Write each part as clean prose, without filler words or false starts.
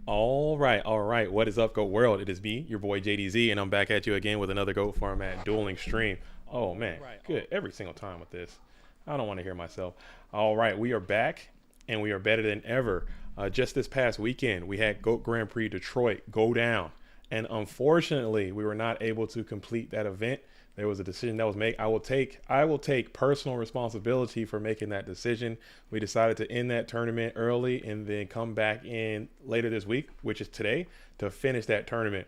All right. What is up, Goat World? It is me, your boy JDZ, and I'm back at you again with another Goat format dueling stream. Oh man, good every single time with this. I don't want to hear myself. All right, we are back, and we are better than ever. Just this past weekend, we had Goat Grand Prix Detroit go down, and unfortunately, we were not able to complete that event. There was a decision that was made. I will take personal responsibility for making that decision. We decided to end that tournament early and then come back in later this week, which is today, to finish that tournament.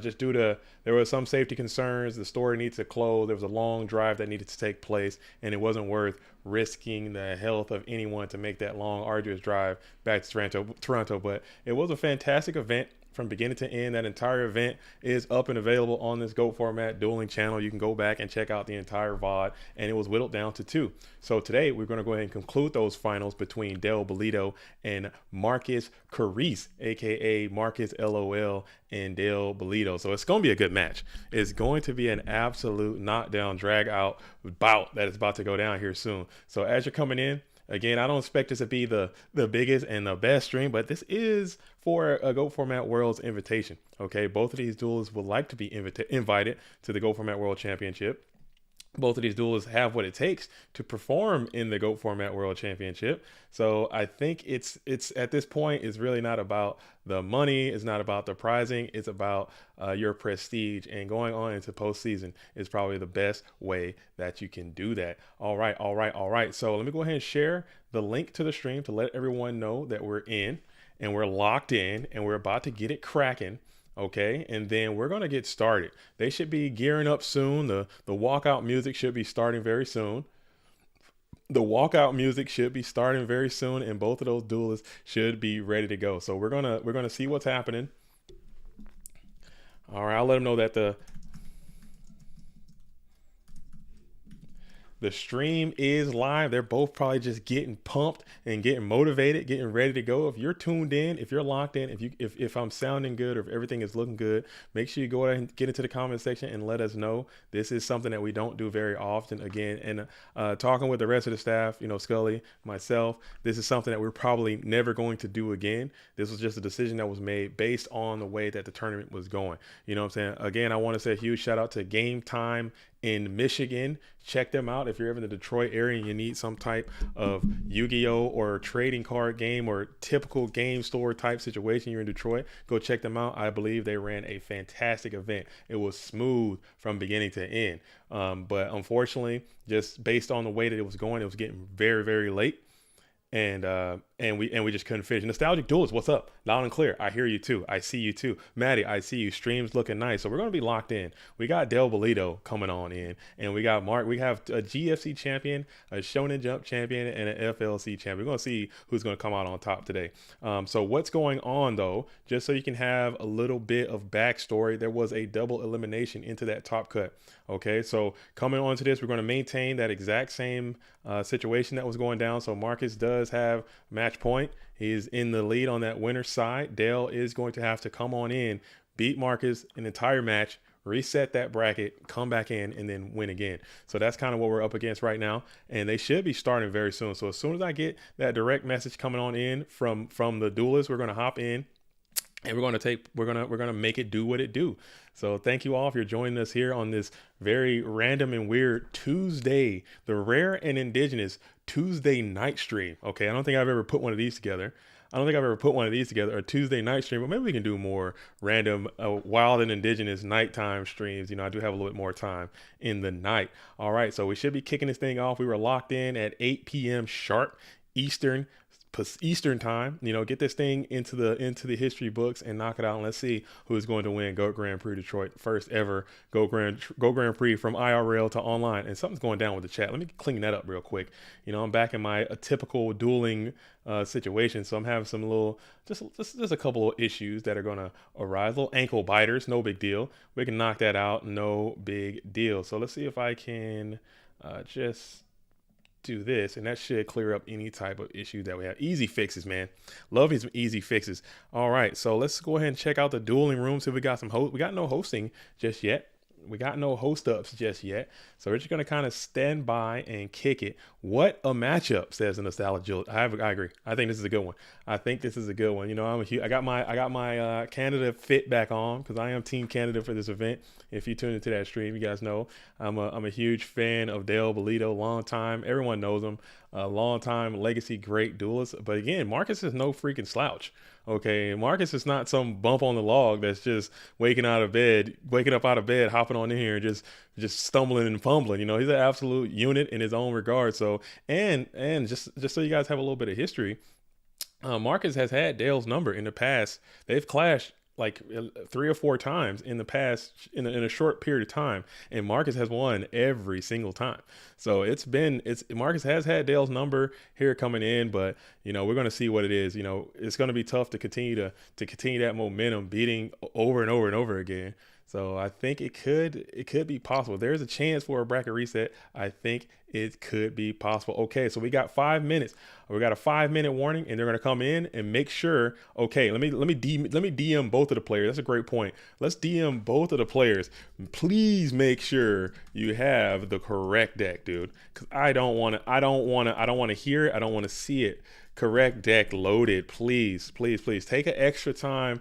Just due to there were some safety concerns, the store needs to close. There was a long drive that needed to take place, and it wasn't worth risking the health of anyone to make that long, arduous drive back to Toronto. But it was a fantastic event from beginning to end. That entire event is up and available on this GOAT format dueling channel. You can go back and check out the entire VOD, and it was whittled down to two. So today we're going to go ahead and conclude those finals between Del Bolito and Marcus Carice, aka Marcus LOL and Del Bolito. So it's going to be a good match. It's going to be an absolute knockdown, drag out bout that is about to go down here soon. So as you're coming in, again, I don't expect this to be the biggest and the best stream, but this is for a Go Format World's invitation. Okay, both of these duelists would like to be invited to the Go Format World Championship. Both of these duelists have what it takes to perform in the GOAT Format World Championship. So I think it's at this point, it's really not about the money. It's not about the prizing. It's about your prestige. And going on into postseason is probably the best way that you can do that. All right, all right, all right. So let me go ahead and share the link to the stream to let everyone know that we're in and we're locked in and we're about to get it cracking. Okay, and then we're gonna get started. They should be gearing up soon. The walkout music should be starting very soon. The walkout music should be starting very soon, and both of those duelists should be ready to go. So we're gonna see what's happening. All right, I'll let them know that the stream is live. They're both probably just getting pumped and getting motivated, getting ready to go. If you're tuned in, if you're locked in, if I'm sounding good or if everything is looking good, make sure you go ahead and get into the comment section and let us know. This is something that we don't do very often. Again, and talking with the rest of the staff, Scully, myself, this is something that we're probably never going to do again. This was just a decision that was made based on the way that the tournament was going. You know what I'm saying? Again, I want to say a huge shout out to Game Time in Michigan. Check them out if you're ever in the Detroit area and you need some type of Yu-Gi-Oh or trading card game or typical game store type situation. You're in Detroit, go check them out. I believe they ran a fantastic event. It was smooth from beginning to end, but unfortunately, just based on the way that it was going, it was getting very, very late. And we just couldn't finish. Nostalgic Duelist, what's up? Loud and clear. I hear you too. I see you too. Maddie, I see you. Stream's looking nice. So we're gonna be locked in. We got Del Bolito coming on in, and we got Mark. We have a GFC champion, a Shonen Jump champion, and an FLC champion. We're gonna see who's gonna come out on top today. So what's going on though? Just so you can have a little bit of backstory, there was a double elimination into that top cut. Okay, so coming on to this, we're going to maintain that exact same situation that was going down. So Marcus does have match point. He's in the lead on that winner's side. Dale is going to have to come on in, beat Marcus an entire match, reset that bracket, come back in, and then win again. So that's kind of what we're up against right now. And they should be starting very soon. So as soon as I get that direct message coming on in from the duelists, we're going to hop in. And we're gonna make it do what it do. So thank you all if you're joining us here on this very random and weird Tuesday, the rare and indigenous Tuesday night stream. Okay, I don't think I've ever put one of these together. A Tuesday night stream, but maybe we can do more random, wild and indigenous nighttime streams. I do have a little bit more time in the night. All right, so we should be kicking this thing off. We were locked in at 8 p.m. sharp Eastern time. Get this thing into the history books and knock it out. And let's see who's going to win GOAT Grand Prix Detroit, first ever Go Grand Prix from IRL to online. And something's going down with the chat. Let me clean that up real quick. I'm back in my typical dueling situation, so I'm having some little just a couple of issues that are going to arise. Little ankle biters, no big deal. We can knock that out, no big deal. So let's see if I can just do this, and that should clear up any type of issue that we have. Easy fixes, man. Love these easy fixes. All right, so let's go ahead and check out the dueling room. See if we got some we got no hosting just yet. we got no host ups just yet. So we're just gonna kind of stand by and kick it. What a matchup, says the nostalgia. I agree. I think this is a good one. I think this is a good one. You know, I got my Canada fit back on because I am Team Canada for this event. If you tune into that stream, you guys know I'm a huge fan of Dale Bolito. Long time, everyone knows him. Long time legacy great duelist. But again, Marcus is no freaking slouch. Okay, Marcus is not some bump on the log that's just waking up out of bed, hopping on in here, and just stumbling and fumbling. You know, he's an absolute unit in his own regard. So, and just so you guys have a little bit of history, Marcus has had Dale's number in the past. They've clashed like 3 or 4 times in the past in a short period of time, and Marcus has won every single time. So Marcus has had Dale's number here coming in, but you know, we're going to see what it is. You know, it's going to be tough to continue that momentum, beating over and over and over again. So I think it could be possible. There's a chance for a bracket reset. I think it could be possible. Okay, so we got 5 minutes. We got a 5-minute warning, and they're gonna come in and make sure. Okay, let me DM both of the players. That's a great point. Let's DM both of the players. Please make sure you have the correct deck, dude. Because I don't want to hear it. I don't want to see it. Correct deck loaded, please take the extra time,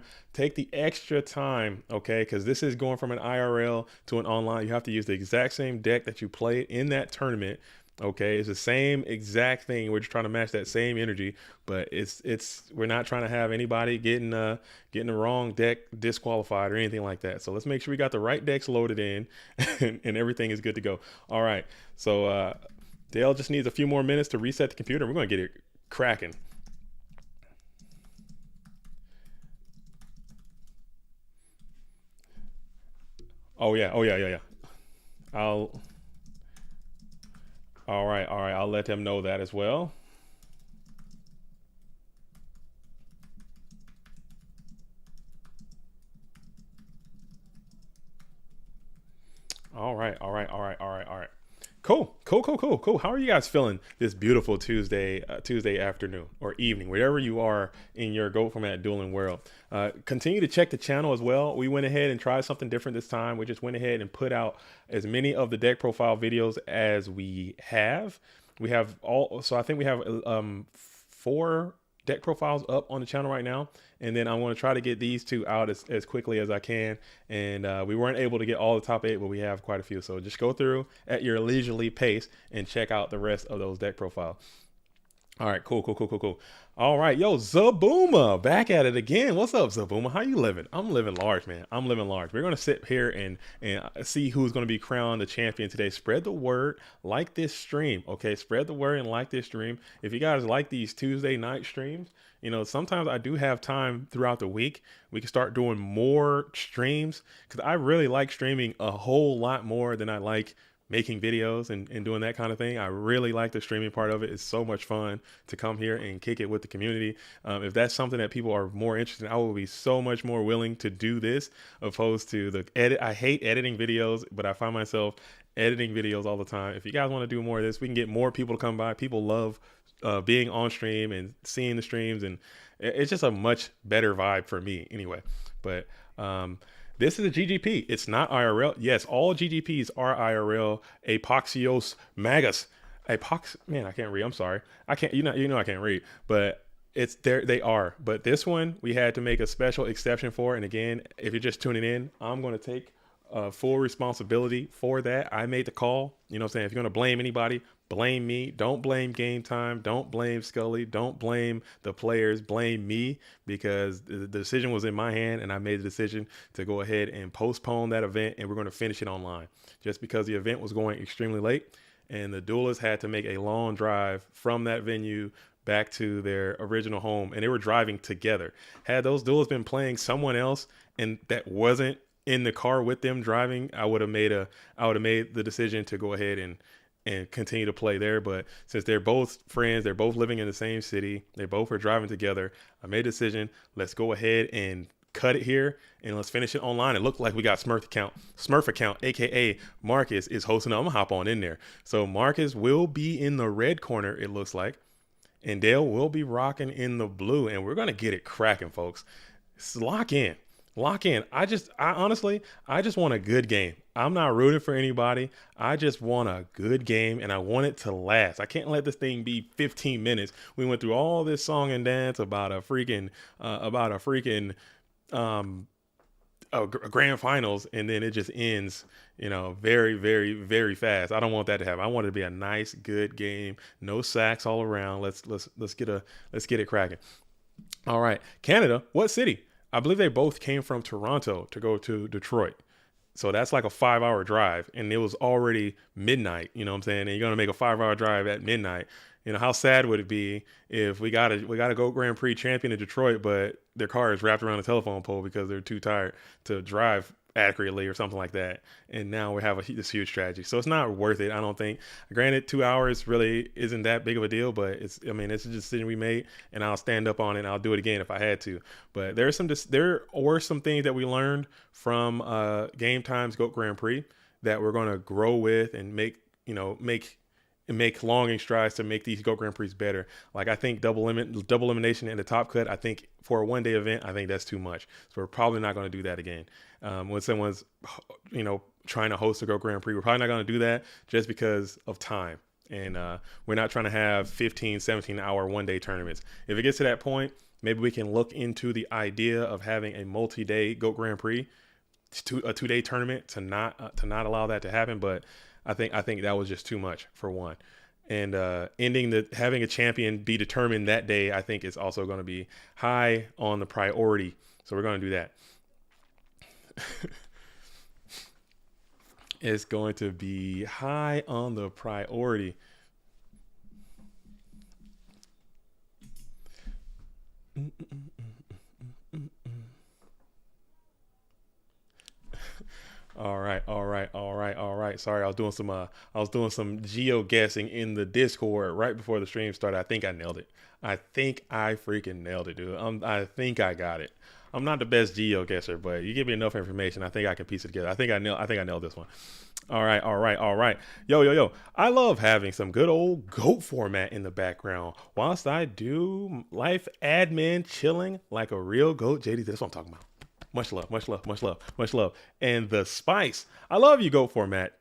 okay, because this is going from an IRL to an online. You have to use the exact same deck that you played in that tournament. Okay, it's the same exact thing. We're just trying to match that same energy, but we're not trying to have anybody getting the wrong deck disqualified or anything like that. So let's make sure we got the right decks loaded in and everything is good to go. All right, so Dale just needs a few more minutes to reset the computer. We're gonna get it cracking. Oh yeah. All right. I'll let them know that as well. All right. Cool. How are you guys feeling this beautiful Tuesday afternoon or evening, wherever you are in your Go Format dueling world? Continue to check the channel as well. We went ahead and tried something different this time. We just went ahead and put out as many of the deck profile videos as we have. So I think we have 4 deck profiles up on the channel right now, and then I want to try to get these 2 out as quickly as I can. And we weren't able to get all the top 8, but we have quite a few. So just go through at your leisurely pace and check out the rest of those deck profiles. All right, cool. All right, yo, Zabooma, back at it again. What's up, Zabooma? How you living? I'm living large, man. I'm living large. We're gonna sit here and see who's gonna be crowned the champion today. Spread the word, like this stream, okay? Spread the word and like this stream. If you guys like these Tuesday night streams, you know, sometimes I do have time throughout the week. We can start doing more streams because I really like streaming a whole lot more than I like making videos and doing that kind of thing. I really like the streaming part of it. It's so much fun to come here and kick it with the community. If that's something that people are more interested in, I will be so much more willing to do this opposed to the edit. I hate editing videos, but I find myself editing videos all the time. If you guys want to do more of this, we can get more people to come by. People love being on stream and seeing the streams, and it's just a much better vibe for me anyway. But this is a GGP. It's not IRL. Yes, all GGPs are IRL. Apoxios Magus. Man, I can't read. I'm sorry. I can't. You know I can't read. But it's there. They are. But this one we had to make a special exception for. And again, if you're just tuning in, I'm going to take full responsibility for that. I made the call. You know what I'm saying? If you're going to blame anybody, blame me. Don't blame Game Time. Don't blame Scully. Don't blame the players. Blame me, because the decision was in my hand, and I made the decision to go ahead and postpone that event, and we're going to finish it online just because the event was going extremely late, and the duelists had to make a long drive from that venue back to their original home, and they were driving together. Had those duelists been playing someone else and that wasn't in the car with them driving, I would have made the decision to go ahead and continue to play there. But since they're both friends, they're both living in the same city, they both are driving together, I made a decision. Let's go ahead and cut it here and let's finish it online. It looked like we got Smurf account, aka Marcus, is hosting. I'm gonna hop on in there. So Marcus will be in the red corner, it looks like, and Dale will be rocking in the blue, and we're gonna get it cracking, folks. Lock in. Lock in. I honestly, I just want a good game. I'm not rooting for anybody. I just want a good game and I want it to last. I can't let this thing be 15 minutes. We went through all this song and dance about a freaking, um, grand finals and then it just ends, very, very, very fast. I don't want that to happen. I want it to be a nice, good game. No sacks all around. Let's get it cracking. All right. Canada, what city? I believe they both came from Toronto to go to Detroit. So that's like a 5 hour drive. And it was already midnight. You know what I'm saying? And you're going to make a 5 hour drive at midnight. How sad would it be if we got a Go Grand Prix champion in Detroit, but their car is wrapped around a telephone pole because they're too tired to drive accurately or something like that. And now we have this huge tragedy. So it's not worth it, I don't think. Granted, 2 hours really isn't that big of a deal, but it's a decision we made, and I'll stand up on it. And I'll do it again if I had to. But there were some things that we learned from Game Time's Goat Grand Prix that we're going to grow with and make longing strides to make these Go Grand Prix better. Like I think double elimination in the top cut. I think for a 1 day event, I think that's too much. So we're probably not going to do that again. When someone's, trying to host a Go Grand Prix, we're probably not going to do that just because of time. And we're not trying to have 15, 17-hour 1 day tournaments. If it gets to that point, maybe we can look into the idea of having a multi-day Go Grand Prix, a 2 day tournament to not allow that to happen. But I think that was just too much for one. And having a champion be determined that day, I think is also going to be high on the priority. So we're going to do that. It's going to be high on the priority. All right, all right, all right, all right. Sorry, I was doing some geo guessing in the Discord right before the stream started. I think I nailed it. I think I freaking nailed it, dude. I think I got it. I'm not the best geo guesser, but you give me enough information, I think I can piece it together. I think I nailed this one. All right, all right, all right. Yo, yo, yo. I love having some good old GOAT format in the background whilst I do life admin, chilling like a real GOAT. JDZ, that's what I'm talking about. Much love, much love, much love, much love. And the spice. I love you, GOAT format.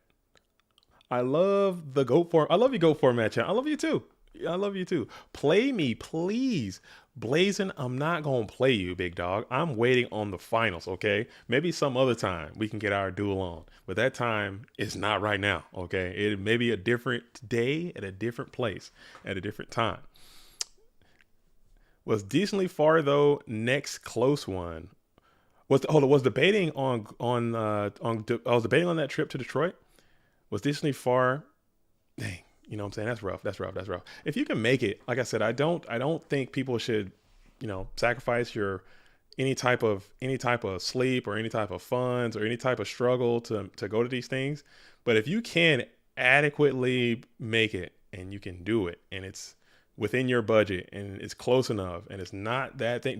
I love the GOAT form. I love you, GOAT format, chat. I love you too. I love you too. Play me, please. Blazing, I'm not going to play you, big dog. I'm waiting on the finals, okay? Maybe some other time we can get our duel on. But that time is not right now, okay? It may be a different day at a different place at a different time. Was decently far, though. Next close one. I was debating on that trip to Detroit. Was decently far. Dang. You know what I'm saying? That's rough. That's rough. That's rough. If you can make it, like I said, I don't think people should, sacrifice your any type of sleep or any type of funds or any type of struggle to go to these things. But if you can adequately make it and you can do it and it's within your budget and it's close enough and it's not that thing, if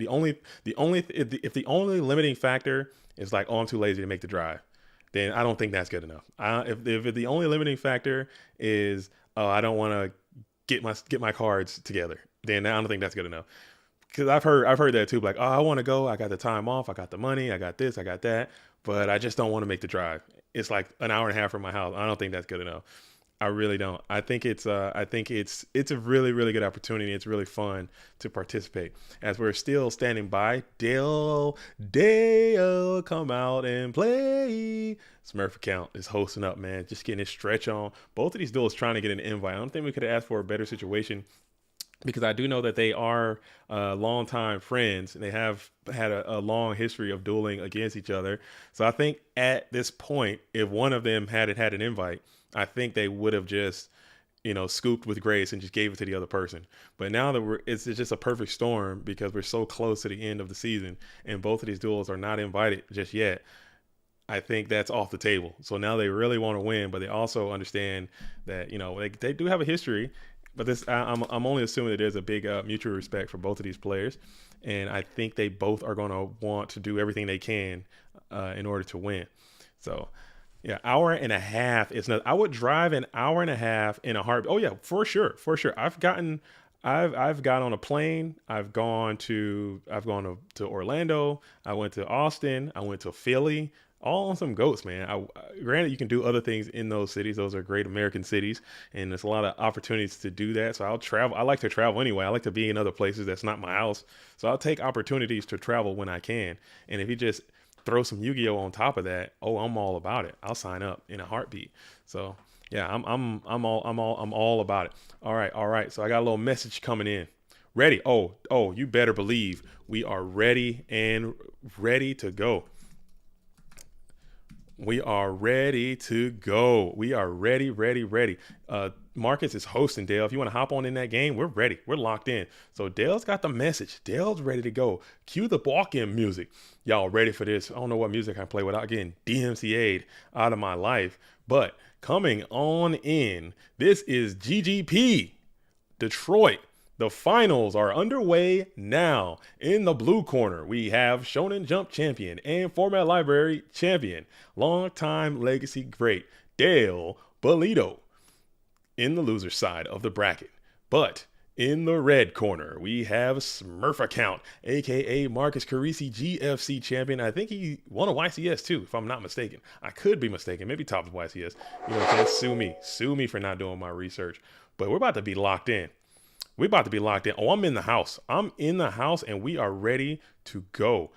the only limiting factor is like, oh, I'm too lazy to make the drive, then I don't think that's good enough. If the only limiting factor is, oh, I don't want to get my cards together, then I don't think that's good enough. Because I've heard that too, like, oh, I want to go, I got the time off, I got the money, I got this, I got that, but I just don't want to make the drive. It's like an hour and a half from my house. I don't think that's good enough. I really don't. I think it's a really, really good opportunity. It's really fun to participate. As we're still standing by, Dale, come out and play. Smurf account is hosting up, man. Just getting his stretch on. Both of these duels trying to get an invite. I don't think we could have asked for a better situation, because I do know that they are longtime friends and they have had a long history of dueling against each other. So I think at this point, if one of them had an invite, I think they would have just, scooped with grace and just gave it to the other person. But now that it's just a perfect storm because we're so close to the end of the season and both of these duels are not invited just yet. I think that's off the table. So now they really want to win, but they also understand that, they do have a history. But I'm only assuming that there's a big mutual respect for both of these players, and I think they both are going to want to do everything they can in order to win. So, yeah, hour and a half is not. I would drive an hour and a half in a heartbeat. Oh yeah, for sure. I've gotten I've got on a plane. I've gone to Orlando. I went to Austin. I went to Philly. All on some goats, man. Granted, you can do other things in those cities. Those are great American cities, and there's a lot of opportunities to do that. So I'll travel. I like to travel anyway. I like to be in other places that's not my house. So I'll take opportunities to travel when I can. And if you just throw some Yu-Gi-Oh on top of that, oh, I'm all about it. I'll sign up in a heartbeat. So yeah, I'm all about it. All right. So I got a little message coming in. Ready? Oh, you better believe we are ready and ready to go. We are ready to go. We are ready. Marcus is hosting, Dale. If you want to hop on in that game, we're ready. We're locked in. So Dale's got the message. Dale's ready to go. Cue the walk-in music. Y'all ready for this? I don't know what music I play without getting DMCA'd out of my life. But coming on in, this is GGP Detroit. The finals are underway now. In the blue corner, we have Shonen Jump champion and Format Library champion, longtime legacy great Dale Bolito. In the loser side of the bracket. But in the red corner, we have Smurf Account, aka Marcus Carisi, GFC champion. I think he won a YCS too, if I'm not mistaken. I could be mistaken. Maybe top of YCS. You know, can't sue me for not doing my research. But we're about to be locked in. Oh, I'm in the house. And we are ready to go.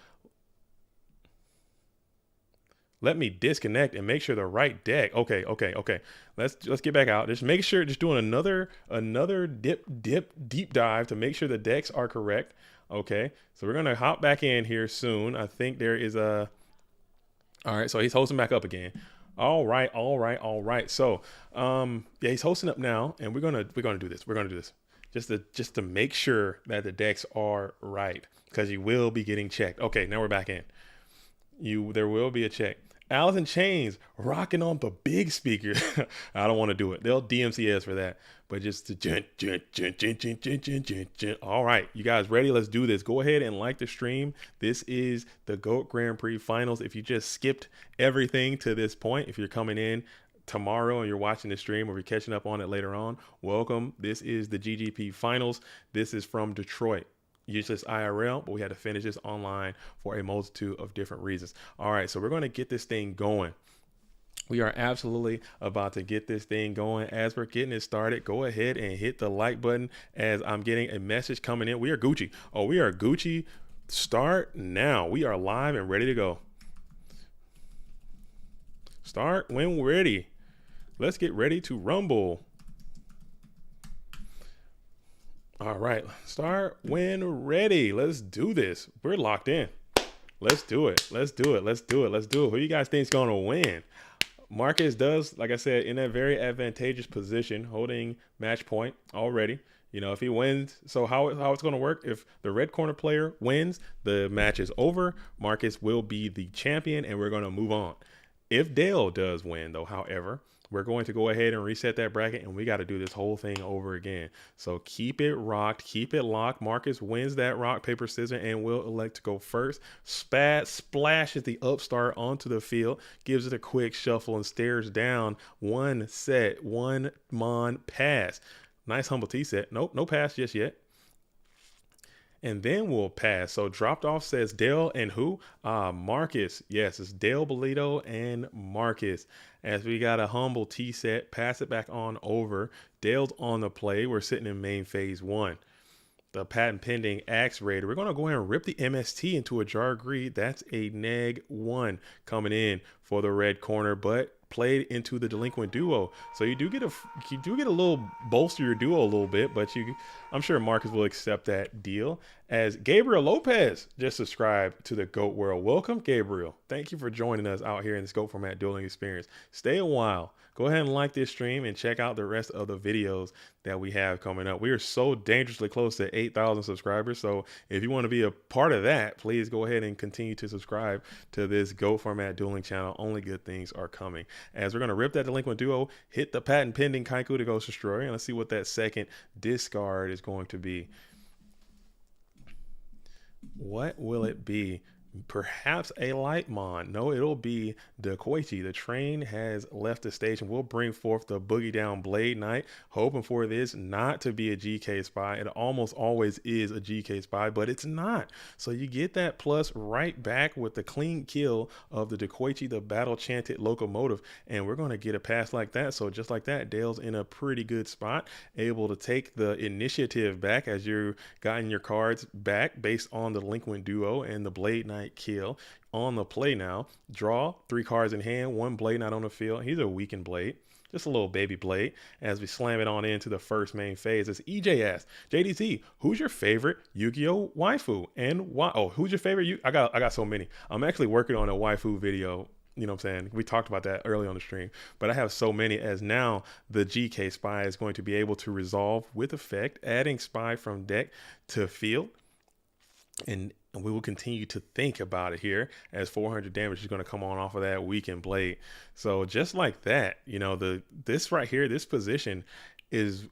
Let me disconnect and make sure the right deck. Okay. Let's get back out. Just make sure, just doing another deep dive to make sure the decks are correct. Okay. So we're going to hop back in here soon. I think there is all right. So he's hosting back up again. All right. So, yeah, he's hosting up now, and we're going to do this. Just to make sure that the decks are right, because you will be getting checked. Okay, now we're back in. There will be a check. Alice in Chains rocking on the big speaker. I don't want to do it. They'll DMCS for that. But just to all right, you guys ready? Let's do this. Go ahead and like the stream. This is the GOAT Grand Prix Finals. If you just skipped everything to this point, if you're coming in tomorrow and you're watching the stream or you're catching up on it later on, welcome. This is the GGP Finals. This is from Detroit. Useless IRL, but we had to finish this online for a multitude of different reasons. All right, so we're going to get this thing going. We are absolutely about to get this thing going. As we're getting it started, go ahead and hit the like button as I'm getting a message coming in. We are Gucci. Oh, we are Gucci. Start now. We are live and ready to go. Start when we're ready. Let's get ready to rumble. All right, start when ready. Let's do this. We're locked in. Let's do it. Who you guys think is going to win? Marcus does, like I said, in a very advantageous position, holding match point already. You know, if he wins, so how it's going to work, if the red corner player wins, the match is over. Marcus will be the champion, and we're going to move on. If Dale does win, though, however, we're going to go ahead and reset that bracket, and we got to do this whole thing over again. So keep it rocked, keep it locked. Marcus wins that rock, paper, scissors, and will elect to go first. Splashes the upstart onto the field, gives it a quick shuffle, and stares down one set, one mon pass. Nice humble T set. Nope, no pass just yet. And then we'll pass. So dropped off says Dale and who? Marcus. Yes, it's Dale Bolito and Marcus. As we got a humble T set, pass it back on over. Dale's on the play. We're sitting in main phase 1. The patent pending Axe Raider. We're going to go ahead and rip the MST into a Jar Greed. That's a -1 coming in for the red corner, but played into the Delinquent Duo. So you do get a little bolster your duo a little bit, but I'm sure Marcus will accept that deal. As Gabriel Lopez just subscribed to the GOAT World. Welcome, Gabriel. Thank you for joining us out here in the GOAT Format Dueling Experience. Stay a while. Go ahead and like this stream and check out the rest of the videos that we have coming up. We are so dangerously close to 8,000 subscribers. So if you want to be a part of that, please go ahead and continue to subscribe to this GOAT Format Dueling channel. Only good things are coming. As we're going to rip that Delinquent Duo, hit the patent pending Kaiku to Ghost Destroyer, and let's see what that second discard is going to be. What will it be? Perhaps a Lightmon. No, it'll be the Koichi. The train has left the station. We'll bring forth the Boogie Down Blade Knight, hoping for this not to be a GK spy. It almost always is a GK spy, but it's not. So you get that plus right back with the clean kill of the Dekoichi, the battle chanted locomotive, and we're going to get a pass like that. So just like that, Dale's in a pretty good spot, able to take the initiative back as you're gotten your cards back based on the Delinquent Duo and the Blade Knight kill on the play now. Draw 3 cards in hand, 1 Blade Knight on the field. He's a weakened Blade, just a little baby Blade. As we slam it on into the first main phase, as EJ asks, JDZ, who's your favorite Yu-Gi-Oh waifu and why? Oh, who's your favorite? I got so many. I'm actually working on a waifu video. You know what I'm saying? We talked about that early on the stream, but I have so many, as now the GK spy is going to be able to resolve with effect, adding spy from deck to field. And we will continue to think about it here, as 400 damage is going to come on off of that weakened blade. So just like that, you know, this right here, this position is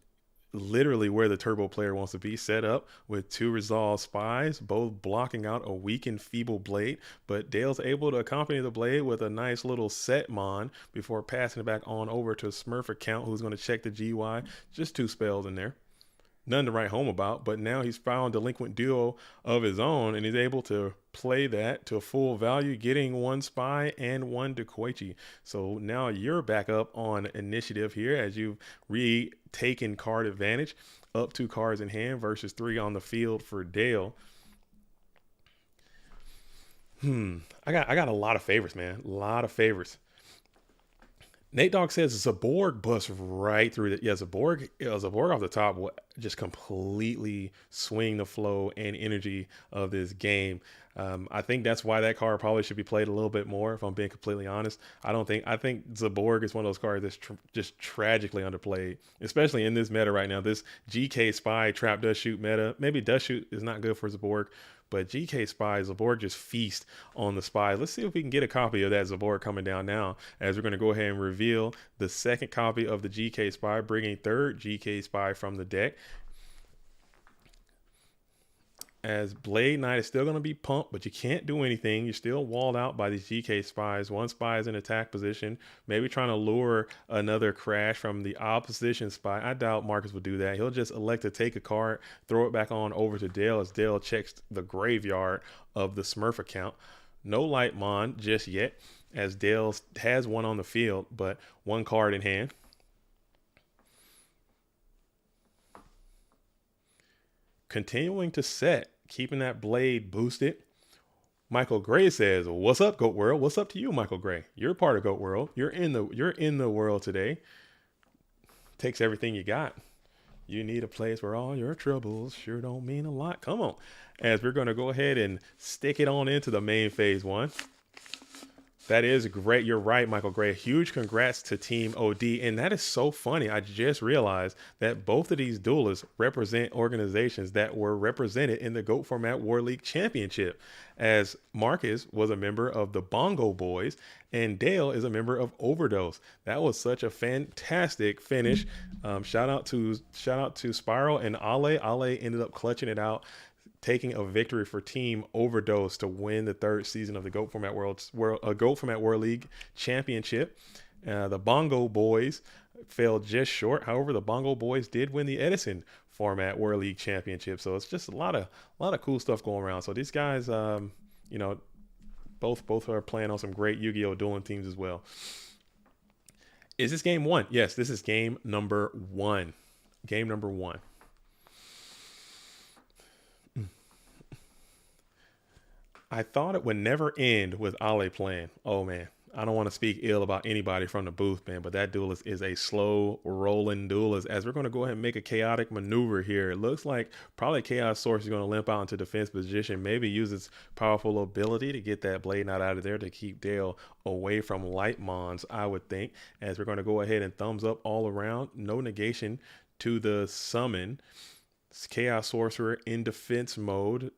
literally where the turbo player wants to be, set up with 2 resolved spies, both blocking out a weakened feeble blade. But Dale's able to accompany the blade with a nice little Setmon before passing it back on over to Smurf account, who's going to check the GY. Just 2 spells in there. None to write home about, but now he's found Delinquent Duo of his own, and he's able to play that to full value, getting 1 spy and 1 Dekoichi. So now you're back up on initiative here, as you've retaken card advantage, up 2 cards in hand versus 3 on the field for Dale. I got a lot of favorites, man. A lot of favorites. Nate Dogg says Zaborg busts right through the. Yeah, Zaborg off the top will just completely swing the flow and energy of this game. I think that's why that card probably should be played a little bit more, if I'm being completely honest. I think Zaborg is one of those cards that's just tragically underplayed, especially in this meta right now. This GK Spy Trap Does Shoot meta. Maybe Does Shoot is not good for Zaborg, but GK Spy, Zaborg just feast on the spies. Let's see if we can get a copy of that Zaborg coming down now, as we're going to go ahead and reveal the second copy of the GK Spy, bringing 3rd GK Spy from the deck. As Blade Knight is still going to be pumped, but you can't do anything. You're still walled out by these GK spies. 1 spy is in attack position, maybe trying to lure another crash from the opposition spy. I doubt Marcus would do that. He'll just elect to take a card, throw it back on over to Dale, as Dale checks the graveyard of the Smurf account. No Lightmon just yet, as Dale has 1 on the field, but 1 card in hand. Continuing to set, keeping that blade boosted. Michael Gray says, "What's up, Goat World? What's up to you, Michael Gray? You're part of Goat World. You're in the world today. Takes everything you got. You need a place where all your troubles sure don't mean a lot." Come on, as we're going to go ahead and stick it on into the main phase 1. That is great. You're right, Michael Gray. Huge congrats to Team OD. And that is so funny. I just realized that both of these duelists represent organizations that were represented in the GOAT Format War League Championship, as Marcus was a member of the Bongo Boys and Dale is a member of Overdose. That was such a fantastic finish. Shout out to Spiral and Ale. Ale ended up clutching it out, taking a victory for Team Overdose to win the 3rd season of the GOAT Format World League Championship. The Bongo Boys fell just short. However, the Bongo Boys did win the Edison Format World League Championship. So it's just a lot of cool stuff going around. So these guys, you know, both are playing on some great Yu-Gi-Oh! Dueling teams as well. Is this game 1? Yes, this is game number 1. Game number 1. I thought it would never end with Ale playing. Oh man, I don't want to speak ill about anybody from the booth, man, but that duelist is a slow rolling duelist. As we're going to go ahead and make a chaotic maneuver here. It looks like probably Chaos Source is going to limp out into defense position, maybe use its powerful ability to get that Blade Knight out of there to keep Dale away from Lightmons, I would think. As we're going to go ahead and thumbs up all around. No negation to the summon. It's Chaos Sorcerer in defense mode.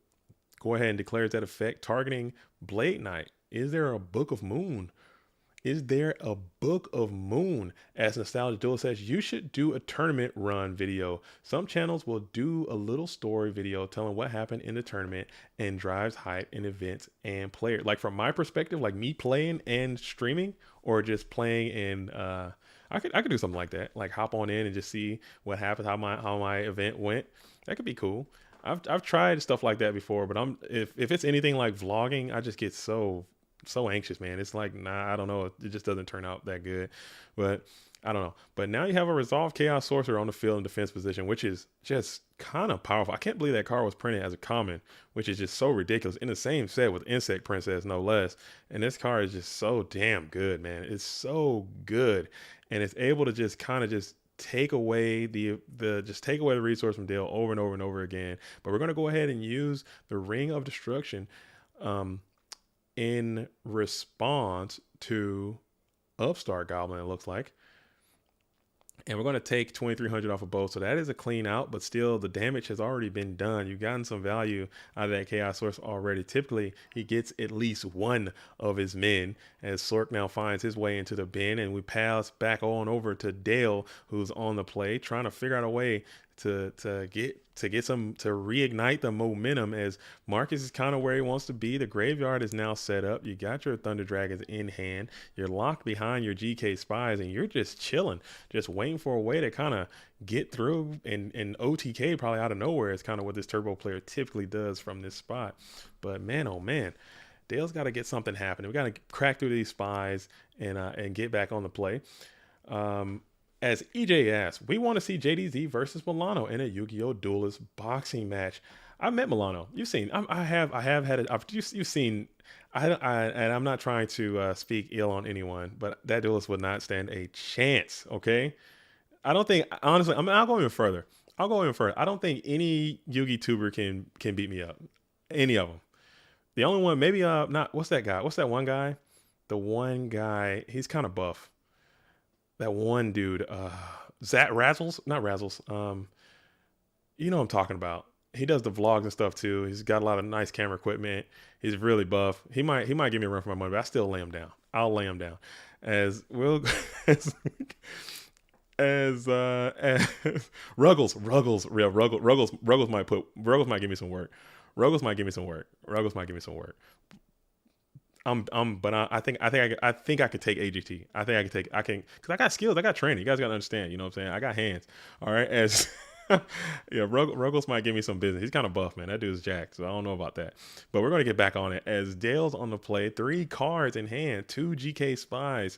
Go ahead and declares that effect, targeting Blade Knight. Is there a Book of Moon Is there a Book of Moon? As Nostalgia Duel says, you should do a tournament run video. Some channels will do a little story video telling what happened in the tournament and drives hype in events and players. Like from my perspective, like me playing and streaming, or just playing and I could do something like that. Like hop on in and just see what happened, how my event went. That could be cool. I've tried stuff like that before, but if it's anything like vlogging, I just get so anxious, man. It's like, nah, I don't know. It just doesn't turn out that good. But I don't know. But now you have a Resolved Chaos Sorcerer on the field in defense position, which is just kind of powerful. I can't believe that card was printed as a common, which is just so ridiculous. In the same set with Insect Princess, no less. And this card is just so damn good, man. It's so good. And it's able to just kind of just take away the resource from Dale over and over and over again. But we're going to go ahead and use the Ring of Destruction in response to Upstart Goblin, it looks like. And we're going to take 2,300 off of both. So that is a clean out, but still the damage has already been done. You've gotten some value out of that Chaos Source already. Typically, he gets at least one of his men as Sork now finds his way into the bin. And we pass back on over to Dale, who's on the play, trying to figure out a way to reignite the momentum, as Marcus is kind of where he wants to be. The graveyard is now set up. You got your Thunder Dragons in hand. You're locked behind your GK Spies, and you're just chilling, just waiting for a way to kind of get through. And OTK probably out of nowhere is kind of what this turbo player typically does from this spot. But man, oh man, Dale's got to get something happening. We got to crack through these spies and get back on the play. As EJ asks, we want to see JDZ versus Milano in a Yu-Gi-Oh! Duelist boxing match. I've met Milano. You've seen. I have had it. You've seen. And I'm not trying to speak ill on anyone, but that duelist would not stand a chance. Okay, I don't think. Honestly, I'll go even further. I don't think any Yu-Gi tuber can beat me up. Any of them. The only one, maybe not. What's that guy? What's that one guy? The one guy. He's kind of buff. That one dude, Zat Razzles, not Razzles. You know what I'm talking about. He does the vlogs and stuff too. He's got a lot of nice camera equipment. He's really buff. He might give me a run for my money, but I still lay him down. I'll lay him down. As Will, as Ruggles might give me some work. Ruggles might give me some work. But I think I could take AGT. Because I got skills, I got training. You guys got to understand, you know what I'm saying? I got hands. All right. As yeah, Ruggles might give me some business. He's kind of buff, man. That dude's jacked, so I don't know about that. But we're going to get back on it as Dale's on the play. 3 cards in hand, 2 GK Spies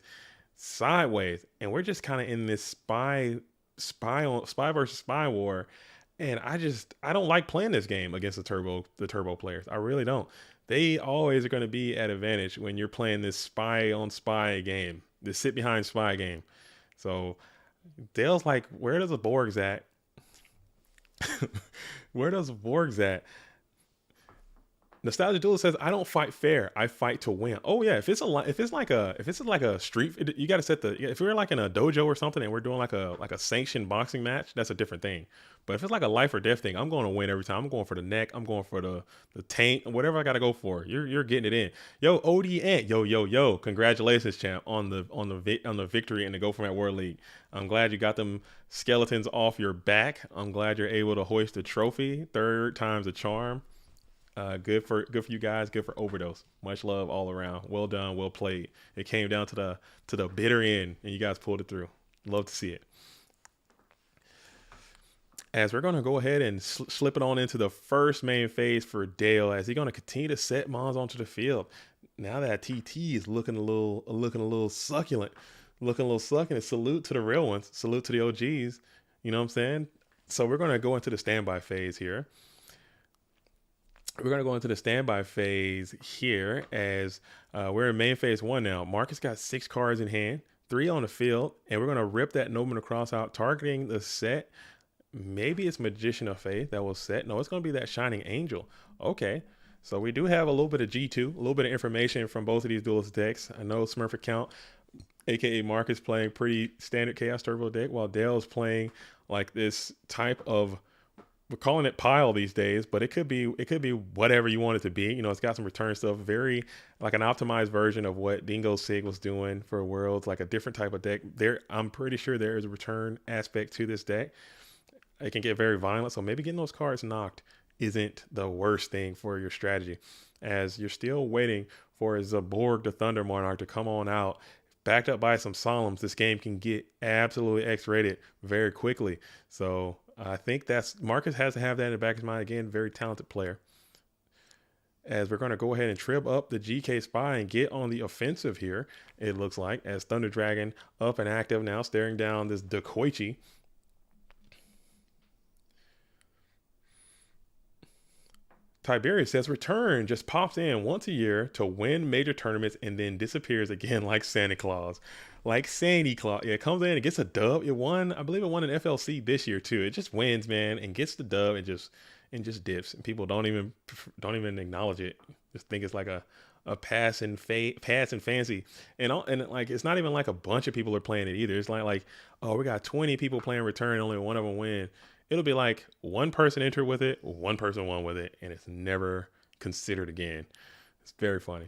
sideways, and we're just kind of in this spy versus spy war. And I don't like playing this game against the turbo players. I really don't. They always are going to be at advantage when you're playing this spy on spy game, this sit behind spy game. So Dale's like, where does the Borgs at? Where does Borgs at? Nostalgia Duelist says, I don't fight fair. I fight to win. Oh yeah. If it's like a street, you got to set if we're like in a dojo or something and we're doing like a sanctioned boxing match, that's a different thing. But if it's like a life or death thing, I'm going to win every time. I'm going for the neck. I'm going for the tank, whatever I got to go for. You're getting it in. Yo, ODN. Yo. Congratulations, champ, on the victory in the Go Format World League. I'm glad you got them skeletons off your back. I'm glad you're able to hoist the trophy. 3rd time's a charm. Good for you guys. Good for Overdose. Much love all around. Well done. Well played. It came down to the bitter end, and you guys pulled it through. Love to see it. As we're going to go ahead and slip it on into the first main phase for Dale, as he's going to continue to set mons onto the field. Now that TT is looking a little succulent. Salute to the real ones. Salute to the OGs. You know what I'm saying? So we're going to go into the standby phase here. We're going to go into the standby phase here as we're in main phase 1 now. Marcus got 6 cards in hand, 3 on the field, and we're going to rip that Nobleman Across out, targeting the set. Maybe it's Magician of Faith that will set. No, it's going to be that Shining Angel. Okay, so we do have a little bit of G2, a little bit of information from both of these duelist decks. I know Smurf Account, a.k.a. Marcus, playing pretty standard Chaos Turbo deck, while Dale's playing like this type of we're calling it pile these days, but it could be whatever you want it to be. You know, it's got some return stuff, very like an optimized version of what Dingo Sig was doing for Worlds, like a different type of deck. There, I'm pretty sure there is a return aspect to this deck. It can get very violent, so maybe getting those cards knocked isn't the worst thing for your strategy, as you're still waiting for Zaborg the Thunder Monarch to come on out. Backed up by some Solemns, this game can get absolutely X-rated very quickly. So I think that's Marcus has to have that in the back of his mind. Again, very talented player. As we're going to go ahead and trip up the GK Spy and get on the offensive here, it looks like, as Thunder Dragon up and active now, staring down this Dekoichi. Tiberius says return just pops in once a year to win major tournaments and then disappears again like Santa Claus. Like Santa Claus. Yeah, it comes in and gets a dub. It won, I believe it won an FLC this year too. It just wins, man, and gets the dub and just dips. And people don't even acknowledge it. Just think it's like a pass and fancy. And like it's not even like a bunch of people are playing it either. It's like oh, we got 20 people playing return, only one of them win. It'll be like one person entered with it, one person won with it, and it's never considered again. It's very funny.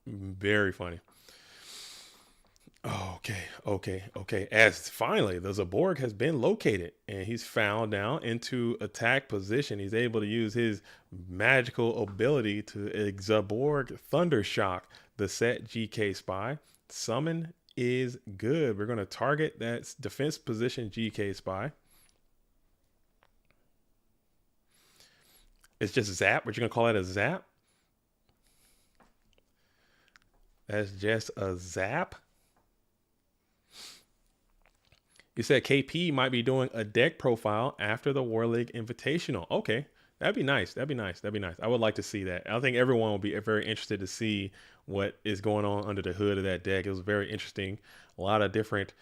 Very funny. Okay. As finally, the Zaborg has been located and he's found now into attack position. He's able to use his magical ability to Zaborg Thunder Shock the Sept GK Spy. Summon is good. We're going to target that defense position GK Spy. It's just zap. What you going to call that, a zap? That's just a zap. You said KP might be doing a deck profile after the War League Invitational. Okay, that'd be nice. I would like to see that. I think everyone will be very interested to see what is going on under the hood of that deck. It was very interesting. A lot of different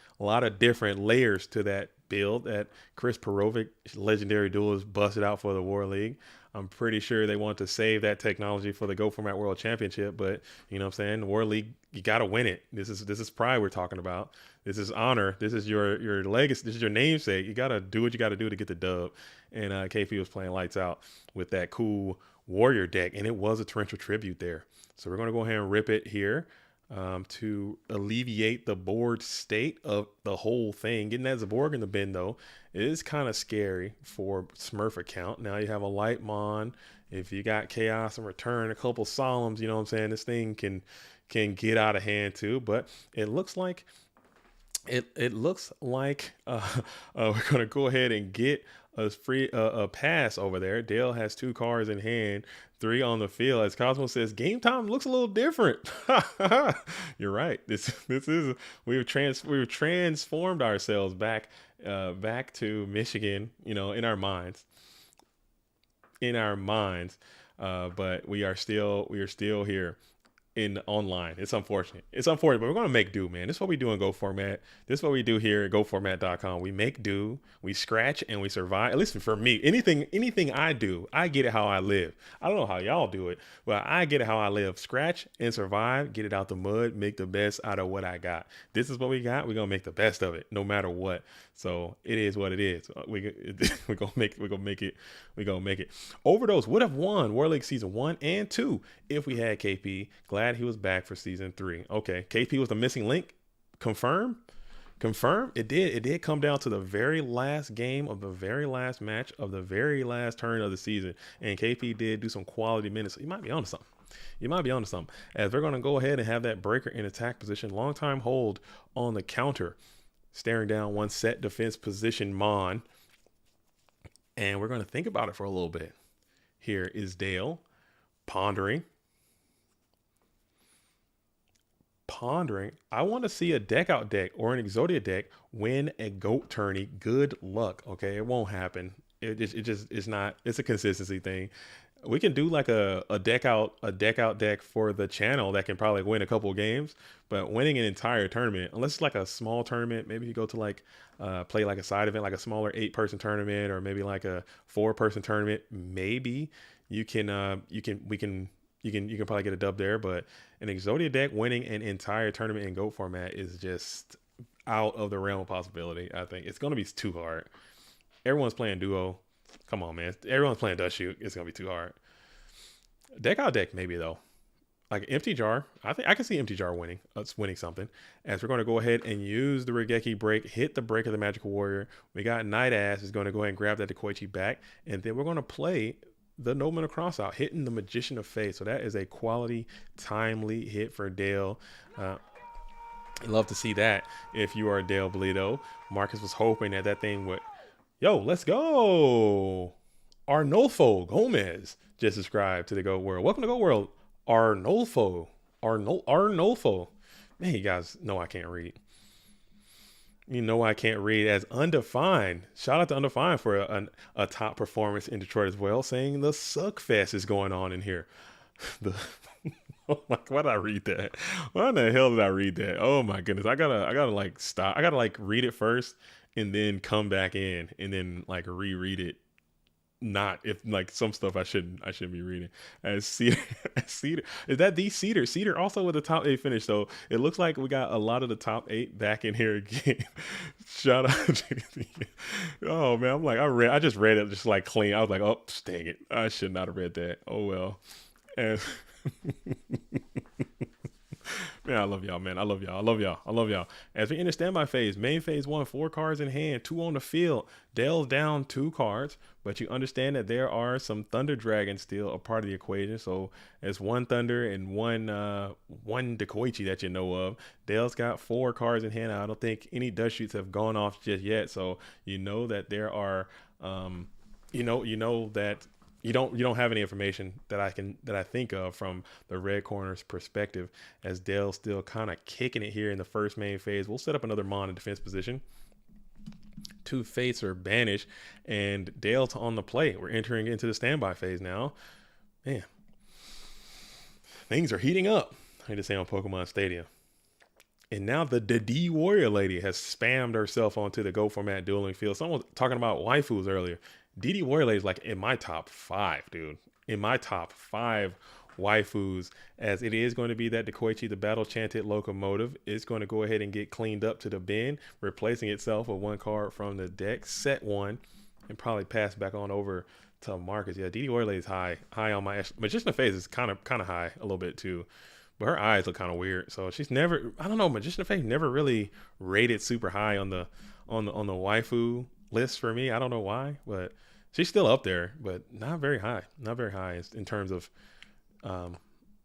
layers to that build that Chris Perovic, legendary duelist, busted out for the War League. I'm pretty sure they want to save that technology for the Go Format World Championship, but you know what I'm saying? The War League, you got to win it. This is pride we're talking about. This is honor. This is your legacy. This is your namesake. You got to do what you got to do to get the dub. And KP was playing lights out with that cool warrior deck, and it was a torrential tribute there. So we're going to go ahead and rip it here to alleviate the board state of the whole thing. Getting that Zaborg in the bin, though, is kind of scary for Smurf account. Now you have a Light Mon. If you got Chaos and Return, a couple Solemns, you know what I'm saying? This thing can get out of hand too. But it looks like we're gonna go ahead and get a pass over there. Dale has 2 cards in hand, 3 on the field. As Cosmo says, game time looks a little different. You're right. This is we've transformed ourselves back to Michigan. You know, in our minds. But we are still here in online. It's unfortunate, but we're going to make do, man. This is what we do in Go Format. This is what we do here at GoFormat.com. We make do, we scratch, and we survive. At least for me, anything I do, I get it how I live. I don't know how y'all do it, but I get it how I live. Scratch and survive, get it out the mud, make the best out of what I got. This is what we got. We're going to make the best of it no matter what. So it is what it is. We're going to make it. Overdose would have won War League Season 1 and 2 if we had KP. Glad he was back for Season 3. Okay, KP was the missing link. Confirm. It did come down to the very last game of the very last match of the very last turn of the season, and KP did do some quality minutes. So you might be onto something. As we're going to go ahead and have that breaker in attack position, long time hold on the counter, staring down one set defense position Mon, and we're going to think about it for a little bit. Here is Dale pondering. I want to see a deck out deck or an Exodia deck win a GOAT tourney. Good luck. Okay, it won't happen. It's not. It's a consistency thing. We can do like a deck out deck for the channel that can probably win a couple of games, but winning an entire tournament, unless it's like a small tournament, maybe you go to like play like a side event, like a smaller 8-person tournament, or maybe like a 4-person tournament. Maybe you can probably get a dub there, but an Exodia deck winning an entire tournament in GOAT format is just out of the realm of possibility. I think it's going to be too hard. Everyone's playing duo. Come on, man. Everyone's playing dust shoot. It's gonna be too hard. Deck out deck, maybe though. Like empty jar. I think I can see empty jar winning. Us winning something. As we're going to go ahead and use the Regeki break, hit the break of the Magical Warrior. We got Night Ass is going to go ahead and grab that Dekoichi back, and then we're going to play the Nobleman of Cross out, hitting the Magician of Faith. So that is a quality, timely hit for Dale. Love to see that if you are Dale Bleedo. Marcus was hoping that that thing would. Yo, let's go. Arnolfo Gomez just subscribed to the Go World. Welcome to Go World. Arnolfo. Man, you guys know I can't read. You know I can't read. As Undefined. Shout out to Undefined for a top performance in Detroit as well, saying the Suck Fest is going on in here. Oh my, why did I read that? Why in the hell did I read that? Oh my goodness. I gotta like stop. I gotta like read it first and then come back in and then like reread it. Not if like some stuff I shouldn't be reading. As Cedar, is that the Cedar also with the top 8 finish. So it looks like we got a lot of the top 8 back in here again. Shout out JDZ. Oh man, I'm like I just read it just like clean. I was like, oh dang it, I should not have read that. Oh well. And man, I love y'all, man. I love y'all. As we enter standby phase, main phase 1, 4 cards in hand, 2 on the field. Dale's down 2 cards, but you understand that there are some Thunder Dragons still a part of the equation. So it's 1 Thunder and one Dekoichi that you know of. Dale's got 4 cards in hand. I don't think any dust shoots have gone off just yet. So you know that there are, you know that you don't have any information that I think of from the red corner's perspective, as Dale's still kind of kicking it here in the first main phase. We'll set up another Mon in defense position. 2 Fates are banished, and Dale's on the play. We're entering into the standby phase now. Man, things are heating up, I need to say, on Pokemon Stadium. And now the D Warrior lady has spammed herself onto the Go format dueling field. Someone was talking about waifus earlier. DD Warrior Lady is like in my top 5, dude. In my top 5 waifus, as it is going to be that Dekoichi, the Battle Chanted Locomotive, is going to go ahead and get cleaned up to the bin, replacing itself with 1 card from the deck, set 1, and probably pass back on over to Marcus. Yeah, DD Warrior Lady is high on my Magician of Faith is kind of high a little bit too. But her eyes look kind of weird. So she's never, I don't know, Magician of Faith never really rated super high on the waifu list for me. I don't know why, but she's still up there, but not very high. Not very high in terms of, I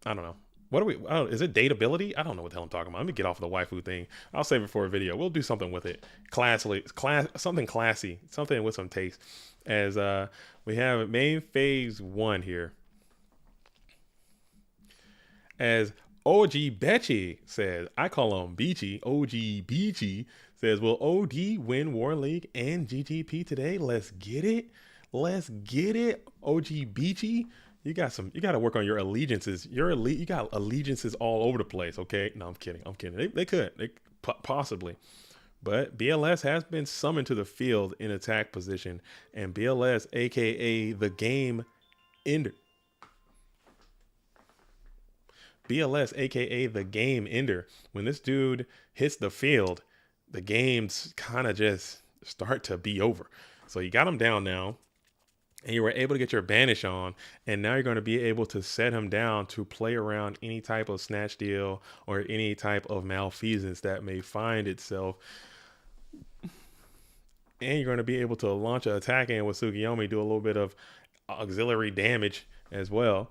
don't know. What are we, is it dateability? I don't know what the hell I'm talking about. Let me get off of the waifu thing. I'll save it for a video. We'll do something with it. Something classy, something with some taste. As we have main phase 1 here. As OG Betchy says, I call him Beachy, OG Beachy says, will OD win War League and GTP today? Let's get it. Let's get it. OG Beachy, you got to work on your allegiances. You got allegiances all over the place. Okay. No, I'm kidding. They could possibly, but BLS has been summoned to the field in attack position, and BLS, AKA the game ender. BLS, aka the game ender. When this dude hits the field, the games kind of just start to be over. So you got him down now, and you were able to get your banish on, and now you're going to be able to set him down to play around any type of snatch deal or any type of malfeasance that may find itself. And you're going to be able to launch an attack in with Tsukiyomi, do a little bit of auxiliary damage as well.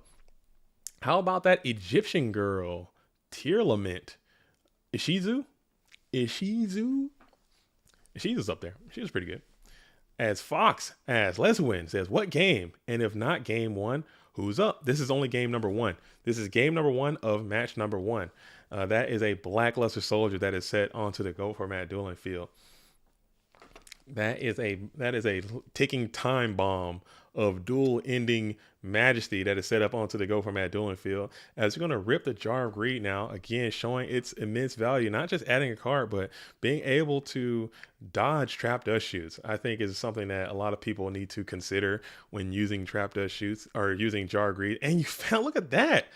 How about that Egyptian girl, Tear Lament? Ishizu's up there. She was pretty good. As Fox asks, let's win, says, what game? And if not game 1, who's up? This is only game number 1. This is game number 1 of match number 1. That is a Blackluster Soldier that is set onto the Go format dueling field. That is a ticking time bomb of duel ending majesty that is set up onto the Go format dueling field. As we're going to rip the Jar of Greed now, again showing its immense value, not just adding a card, but being able to dodge trap dust shoots. I think is something that a lot of people need to consider when using trap dust shoots or using Jar of Greed. And you found, look at that,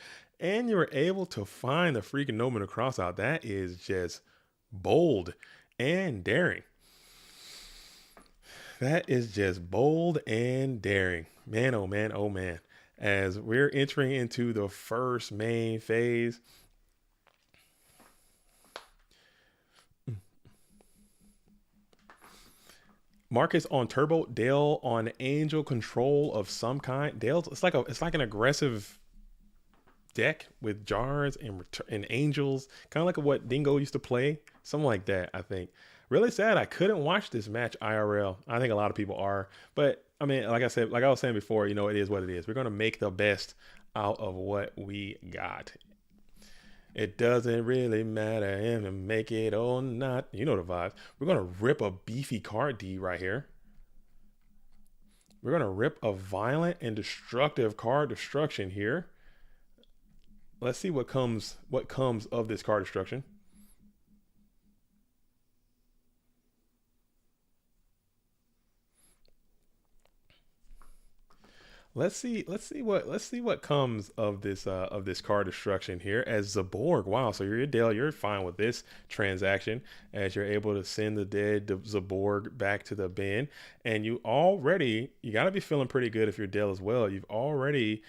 and you were able to find the freaking Nobleman Cross out. That is just bold and daring. That is just bold and daring. Man, oh man, oh man. As we're entering into the first main phase, Marcus on Turbo, Dale on Angel control of some kind. Dale's it's like an aggressive deck with jars and angels, kind of like what Dingo used to play, something like that. I think. Really sad I couldn't watch this match IRL. I think a lot of people are, but I mean, like I said, like I was saying before, you know, it is what it is. We're gonna make the best out of what we got. It doesn't really matter and make it or not. You know the vibes. We're gonna rip a beefy card D right here. We're gonna rip a violent and destructive card destruction here. Let's see what comes of this card destruction. Let's see what comes of this card destruction here as Zaborg. Wow, so you're Dale, you're fine with this transaction as you're able to send the dead Zaborg back to the bin, and you got to be feeling pretty good if you're Dale as well. You've already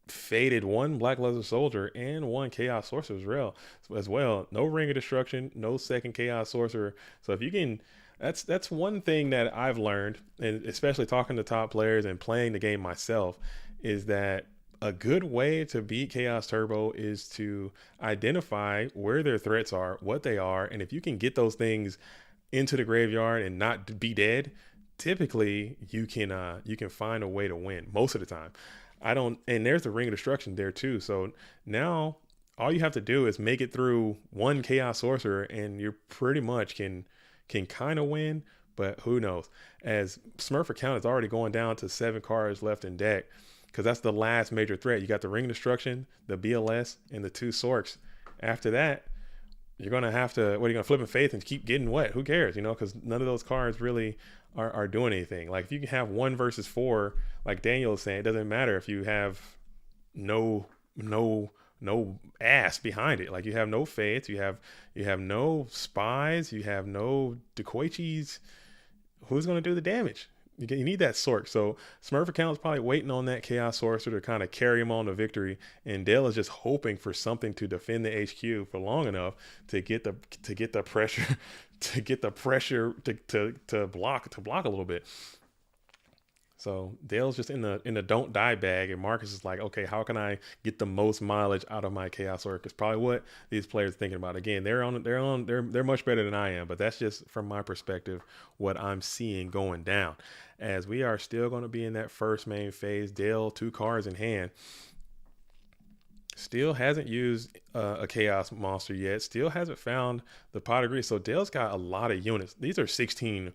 faded one Black Leather Soldier and one Chaos Sorcerer as well. No Ring of Destruction, no second Chaos Sorcerer. So if you can, that's one thing that I've learned, and especially talking to top players and playing the game myself, is that a good way to beat Chaos Turbo is to identify where their threats are, what they are, and if you can get those things into the graveyard and not be dead, typically you can find a way to win most of the time. And there's the Ring of Destruction there too. So now all you have to do is make it through one Chaos Sorcerer and you pretty much can kind of win, but who knows? As Smurfer count is already going down to 7 cards left in deck, because that's the last major threat. You got the Ring of Destruction, the BLS, and the 2 Sorks. After that, you're gonna have to, what are you gonna flip in faith and keep getting wet? Who cares? You know, because none of those cards really are doing anything. Like if you can have 1 versus 4, like Daniel is saying, it doesn't matter if you have no ass behind it. Like you have no faith, you have no spies, you have no Dekoichis. Who's gonna do the damage? You need that Sork. So Smurf account is probably waiting on that Chaos Sorcerer to kind of carry him on to victory, and Dale is just hoping for something to defend the HQ for long enough to get the pressure to block a little bit. So Dale's just in the don't die bag, and Marcus is like, okay, how can I get the most mileage out of my Chaos Orc? It's probably what these players are thinking about. Again, they're much better than I am, but that's just from my perspective what I'm seeing going down. As we are still going to be in that first main phase, Dale 2 cards in hand. Still hasn't used a Chaos Monster yet. Still hasn't found the Pot of Greed. So Dale's got a lot of units. These are 16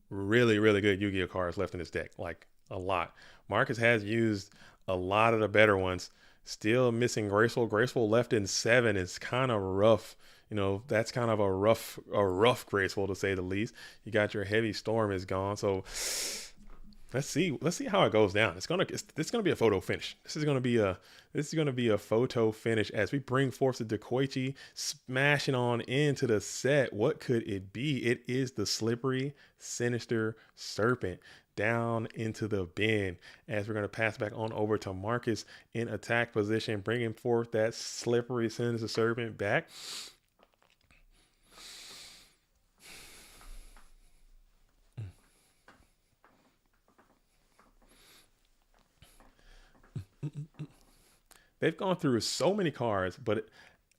really, really good Yu-Gi-Oh cards left in his deck. Like a lot. Marcus has used a lot of the better ones. Still missing Graceful. Graceful left in 7 is kind of rough. You know, that's kind of a rough Graceful to say the least. You got your Heavy Storm is gone. So let's see how it goes down. It's gonna be a photo finish. This is gonna be a photo finish as we bring forth the Dekoichi, smashing on into the set. What could it be? It is the Slippery Sinister Serpent down into the bin, as we're going to pass back on over to Marcus in attack position, bringing forth that Slippery Sinister Serpent back. They've gone through so many cards, but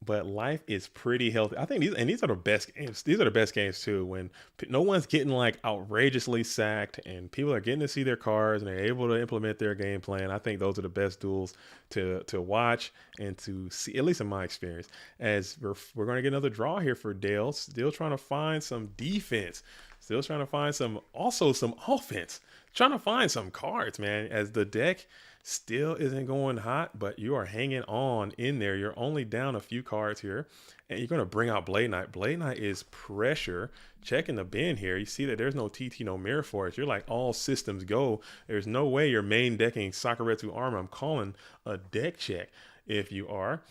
life is pretty healthy. I think these are the best games. These are the best games too, when no one's getting like outrageously sacked and people are getting to see their cards and they're able to implement their game plan. I think those are the best duels to watch and to see, at least in my experience. As we're going to get another draw here for Dale, still trying to find some defense, still trying to find some offense, trying to find some cards, man, as the deck still isn't going hot, but you are hanging on in there. You're only down a few cards here, and you're going to bring out Blade Knight. Blade Knight is pressure. Checking the bin here, you see that there's no TT, no Mirror Force. You're like all systems go. There's no way you're main decking Sakuretsu Armor. I'm calling a deck check if you are.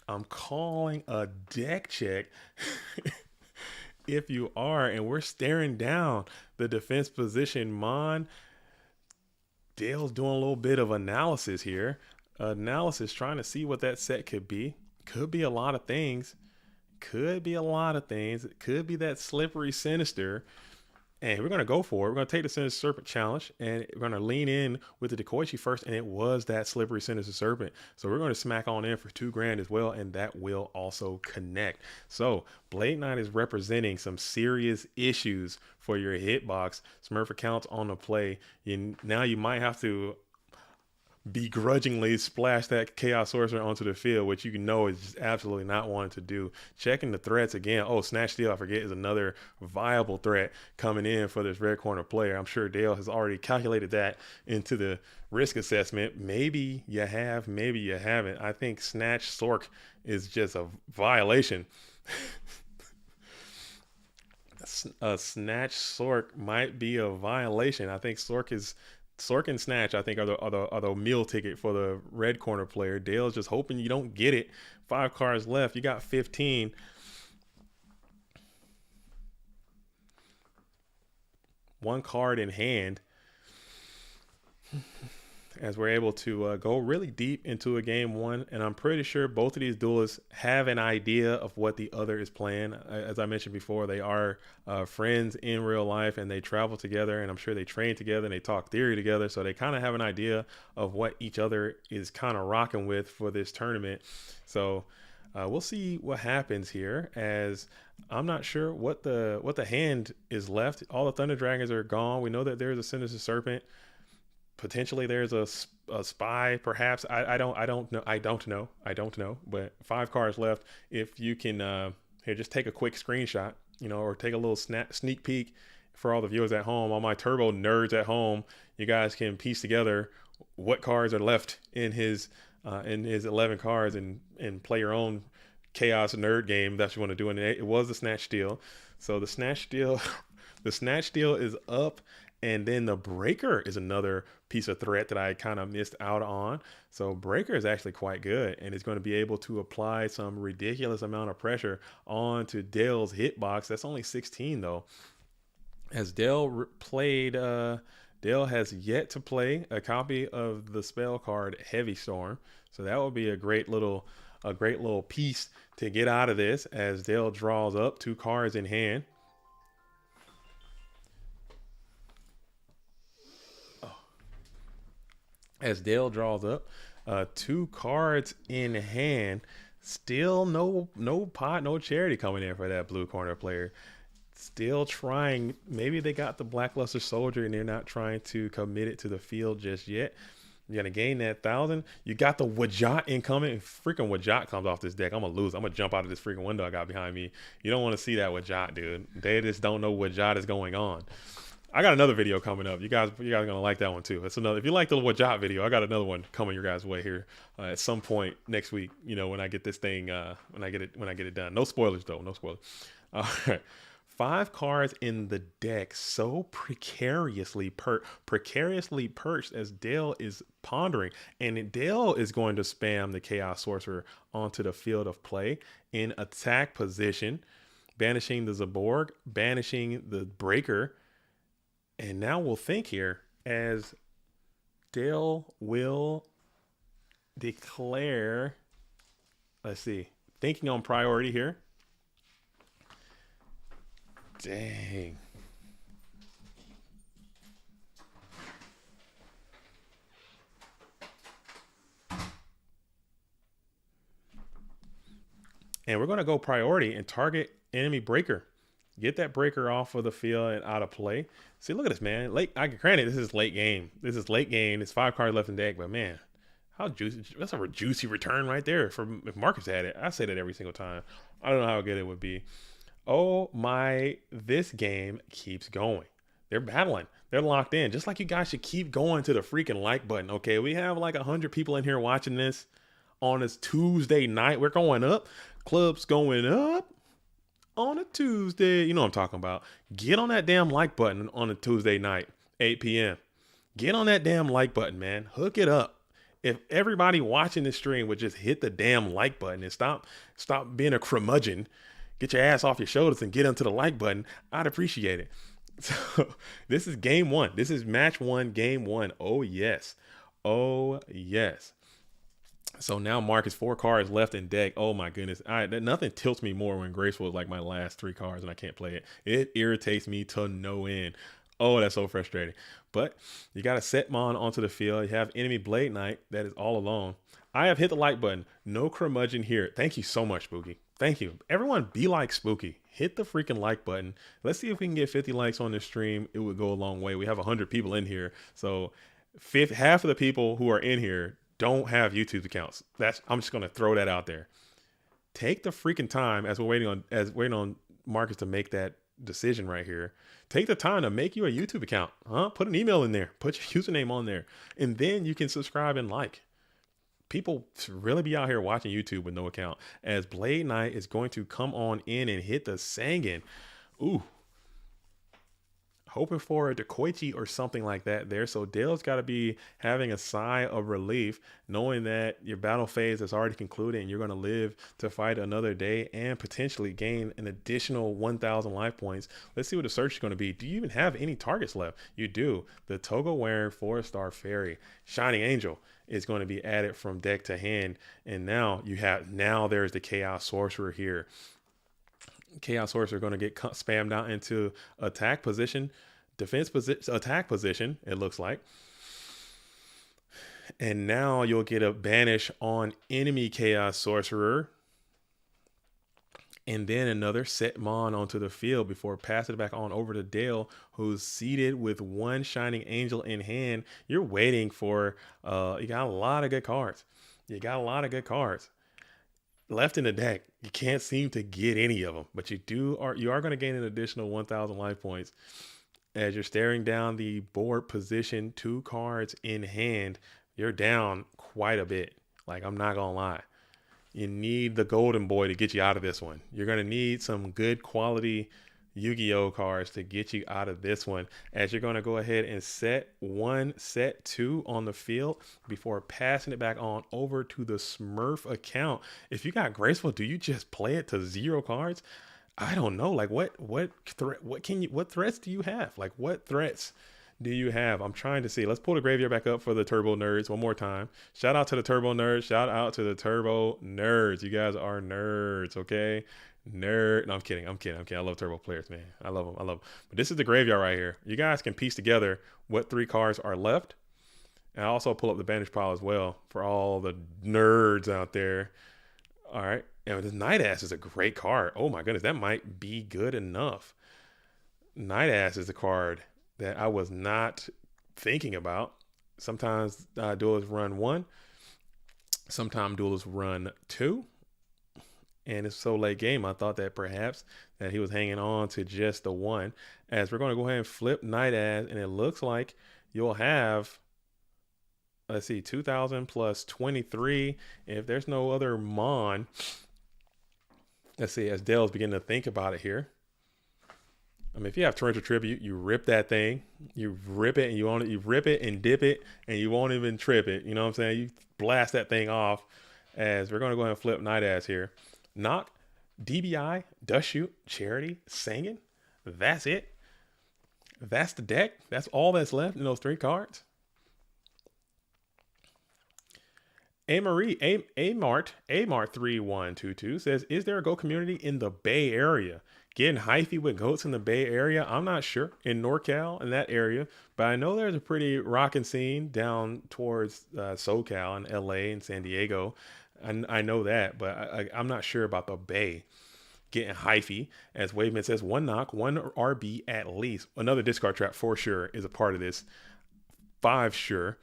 I'm calling a deck check if you are. And we're staring down the defense position. Dale's doing a little bit of analysis here. Analysis, trying to see what that set could be. Could be a lot of things. It could be that slippery sinister. And we're going to go for it. We're going to take the Sinister Serpent challenge, and we're going to lean in with the Dekoichi first, and it was that slippery Sinister Serpent. So we're going to smack on in for $2,000 as well, and that will also connect. So Blade Knight is representing some serious issues for your hitbox. Smurf accounts on the play. Now you might have to begrudgingly splash that Chaos Sorcerer onto the field, which you know is just absolutely not wanting to do. Checking the threats again. Oh, Snatch Steal, I forget, is another viable threat coming in for this red corner player. I'm sure Dale has already calculated that into the risk assessment. Maybe you have, maybe you haven't. I think Snatch Sork is just a violation. A Snatch Sork might be a violation. I think Sork and Snatch, I think, are the meal ticket for the red corner player. Dale's just hoping you don't get it. 5 cards left. You got 15. One card in hand. As we're able to go really deep into a game one. And I'm pretty sure both of these duelists have an idea of what the other is playing. As I mentioned before, they are friends in real life, and they travel together, and I'm sure they train together and they talk theory together. So they kind of have an idea of what each other is kind of rocking with for this tournament. So we'll see what happens here, as I'm not sure what the hand is left. All the Thunder Dragons are gone. We know that there's a Sinister Serpent. Potentially there's a spy, perhaps. I don't know. But 5 cards left. If you can here, just take a quick screenshot, or take a little sneak peek for all the viewers at home. All my turbo nerds at home, you guys can piece together what cards are left in his 11 cards and play your own chaos nerd game that you want to do. And it was the Snatch Steal. So the Snatch Steal is up. And then the Breaker is another piece of threat that I kind of missed out on. So Breaker is actually quite good, and it's going to be able to apply some ridiculous amount of pressure onto Dale's hitbox. That's only 16 though. As Dale has yet to play a copy of the spell card Heavy Storm. So that will be a great little piece to get out of this, as Dale draws up 2 cards in hand. As Dale draws up 2 cards in hand, still no pot, no charity coming in for that blue corner player. Still trying. Maybe they got the Blackluster Soldier and they're not trying to commit it to the field just yet. You're going to gain that 1,000. You got the Wajat incoming. Freaking Wajat comes off this deck. I'm going to lose. I'm going to jump out of this freaking window I got behind me. You don't want to see that Wajat, dude. They just don't know what Wajat is going on. I got another video coming up. You guys are gonna like that one too. It's another. If you like the Wajat video, I got another one coming your guys' way here at some point next week. When I get this thing, when I get it done. No spoilers though. No spoilers. All right. 5 cards in the deck, so precariously perched, as Dale is pondering, and Dale is going to spam the Chaos Sorcerer onto the field of play in attack position, banishing the Zaborg, banishing the Breaker. And now we'll think here, as Dale will declare, let's see, thinking on priority here. Dang. And we're going to go priority and target enemy Breaker. Get that Breaker off of the field and out of play. See, look at this, man. Granted, this is late game. There's 5 cards left in deck, but man, how juicy. That's a juicy return right there from if Marcus had it. I say that every single time. I don't know how good it would be. Oh my, this game keeps going. They're battling. They're locked in. Just like you guys should keep going to the freaking like button. Okay, we have like 100 people in here watching this on this Tuesday night. We're going up. Club's going up. On a Tuesday, you know what I'm talking about. Get on that damn like button on a Tuesday night, 8 p.m. Get on that damn like button, man. Hook it up. If everybody watching this stream would just hit the damn like button and stop being a curmudgeon, get your ass off your shoulders and get onto the like button, I'd appreciate it. So this is game one. This is match one, game one. Oh yes. Oh yes. So now Marcus, 4 cards left in deck. Oh my goodness. Nothing tilts me more when Graceful is like my last 3 cards and I can't play it. It irritates me to no end. Oh, that's so frustrating. But you got a Sept onto the field. You have enemy Blade Knight that is all alone. I have hit the like button. No curmudgeon here. Thank you so much, Spooky. Thank you. Everyone be like Spooky. Hit the freaking like button. Let's see if we can get 50 likes on this stream. It would go a long way. We have 100 people in here. So half of the people who are in here don't have YouTube accounts. I'm just gonna throw that out there. Take the freaking time as we're waiting on Marcus to make that decision right here. Take the time to make you a YouTube account. Put an email in there. Put your username on there, and then you can subscribe and like. People really be out here watching YouTube with no account. As Blade Knight is going to come on in and hit the Sangan. Ooh. Hoping for a Dekoichi or something like that there. So Dale's got to be having a sigh of relief, knowing that your battle phase is already concluded and you're going to live to fight another day and potentially gain an additional 1,000 life points. Let's see what the search is going to be. Do you even have any targets left? You do. The Toga wearing 4-star fairy Shining Angel is going to be added from deck to hand. And now there's the Chaos Sorcerer here. Chaos Sorcerer are going to get spammed out into attack position, defense position, attack position, it looks like. And now you'll get a banish on enemy Chaos Sorcerer. And then another Sept onto the field before passing it back on over to Dale, who's seated with 1 Shining Angel in hand. You're waiting for, you got a lot of good cards. Left in the deck. You can't seem to get any of them, but you are going to gain an additional 1,000 life points as you're staring down the board position. 2 cards in hand. You're down quite a bit. Like, I'm not gonna lie. You need the golden boy to get you out of this one. You're going to need some good quality Yu-Gi-Oh cards to get you out of this one, as you're going to go ahead and set 1, set 2 on the field before passing it back on over to the Smurf account. If you got Graceful, do you just play it to 0 cards? I don't know. Like, what threats do you have? Like, what threats do you have? I'm trying to see. Let's pull the graveyard back up for the Turbo Nerds one more time. Shout out to the Turbo Nerds. Shout out to the Turbo Nerds. You guys are nerds, okay? Nerd. No, I'm kidding. I love Turbo players, man. I love them. But this is the graveyard right here. You guys can piece together what 3 cards are left. And I also pull up the banish pile as well for all the nerds out there. All right. And this Night Ass is a great card. Oh my goodness, that might be good enough. Night Ass is a card that I was not thinking about. Sometimes duelists run 1. Sometimes duelists run 2. And it's so late game, I thought that perhaps that he was hanging on to just the 1. As we're going to go ahead and flip Night Ass, and it looks like you'll have, let's see, 2,000 plus 23. If there's no other Mon, let's see, as Dale's beginning to think about it here. I mean, if you have Torrential Tribute, you rip that thing, you rip it, and you rip it and dip it, and you won't even trip it. You know what I'm saying? You blast that thing off. As we're going to go ahead and flip Night Ass here. Knock, DBI, Dust Shoot, Charity, Sangan. That's it. That's the deck. That's all that's left in those 3 cards. Amart3122 says, is there a Go community in the Bay Area? Getting hyphy with goats in the Bay Area? I'm not sure. In NorCal, in that area. But I know there's a pretty rocking scene down towards SoCal and LA and San Diego. I know that, but I'm not sure about the Bay getting hyphy. As Waveman says, 1 knock, 1 RB at least. Another discard trap for sure is a part of this. 5 sure.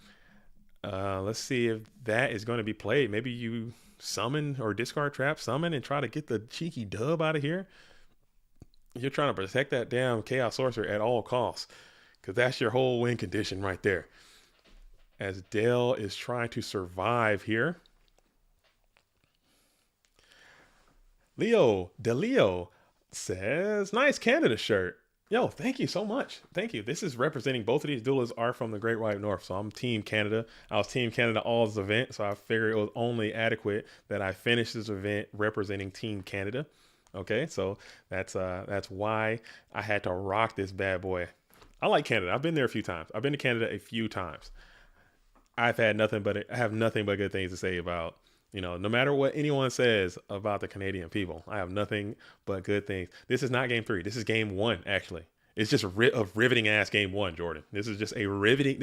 Let's see if that is going to be played. Maybe you summon or discard trap, summon, and try to get the cheeky dub out of here. You're trying to protect that damn Chaos Sorcerer at all costs, because that's your whole win condition right there. As Dale is trying to survive here. Leo says, nice Canada shirt. Yo, thank you so much. Thank you. This is representing both of these duelists are from the Great White North. So I'm Team Canada. I was Team Canada all this event. So I figured it was only adequate that I finish this event representing Team Canada. Okay, so that's why I had to rock this bad boy. I like Canada. I've been there a few times. I've been to Canada a few times. I have nothing but good things to say about, no matter what anyone says about the Canadian people, I have nothing but good things. This is not game 3. This is game 1 actually. It's just a riveting ass game 1, Jordan. This is just a riveting.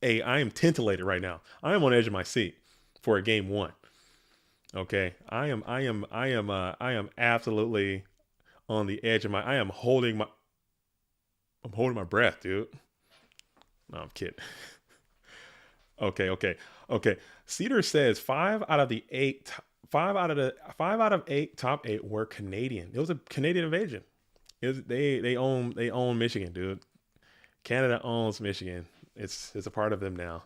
I am titillated right now. I am on the edge of my seat for a game 1. Okay. I am absolutely on the edge of I'm holding my breath, dude. No, I'm kidding. Okay. Cedar says 5 out of 8 top 8 were Canadian. It was a Canadian invasion. They own Michigan, dude. Canada owns Michigan. It's a part of them now.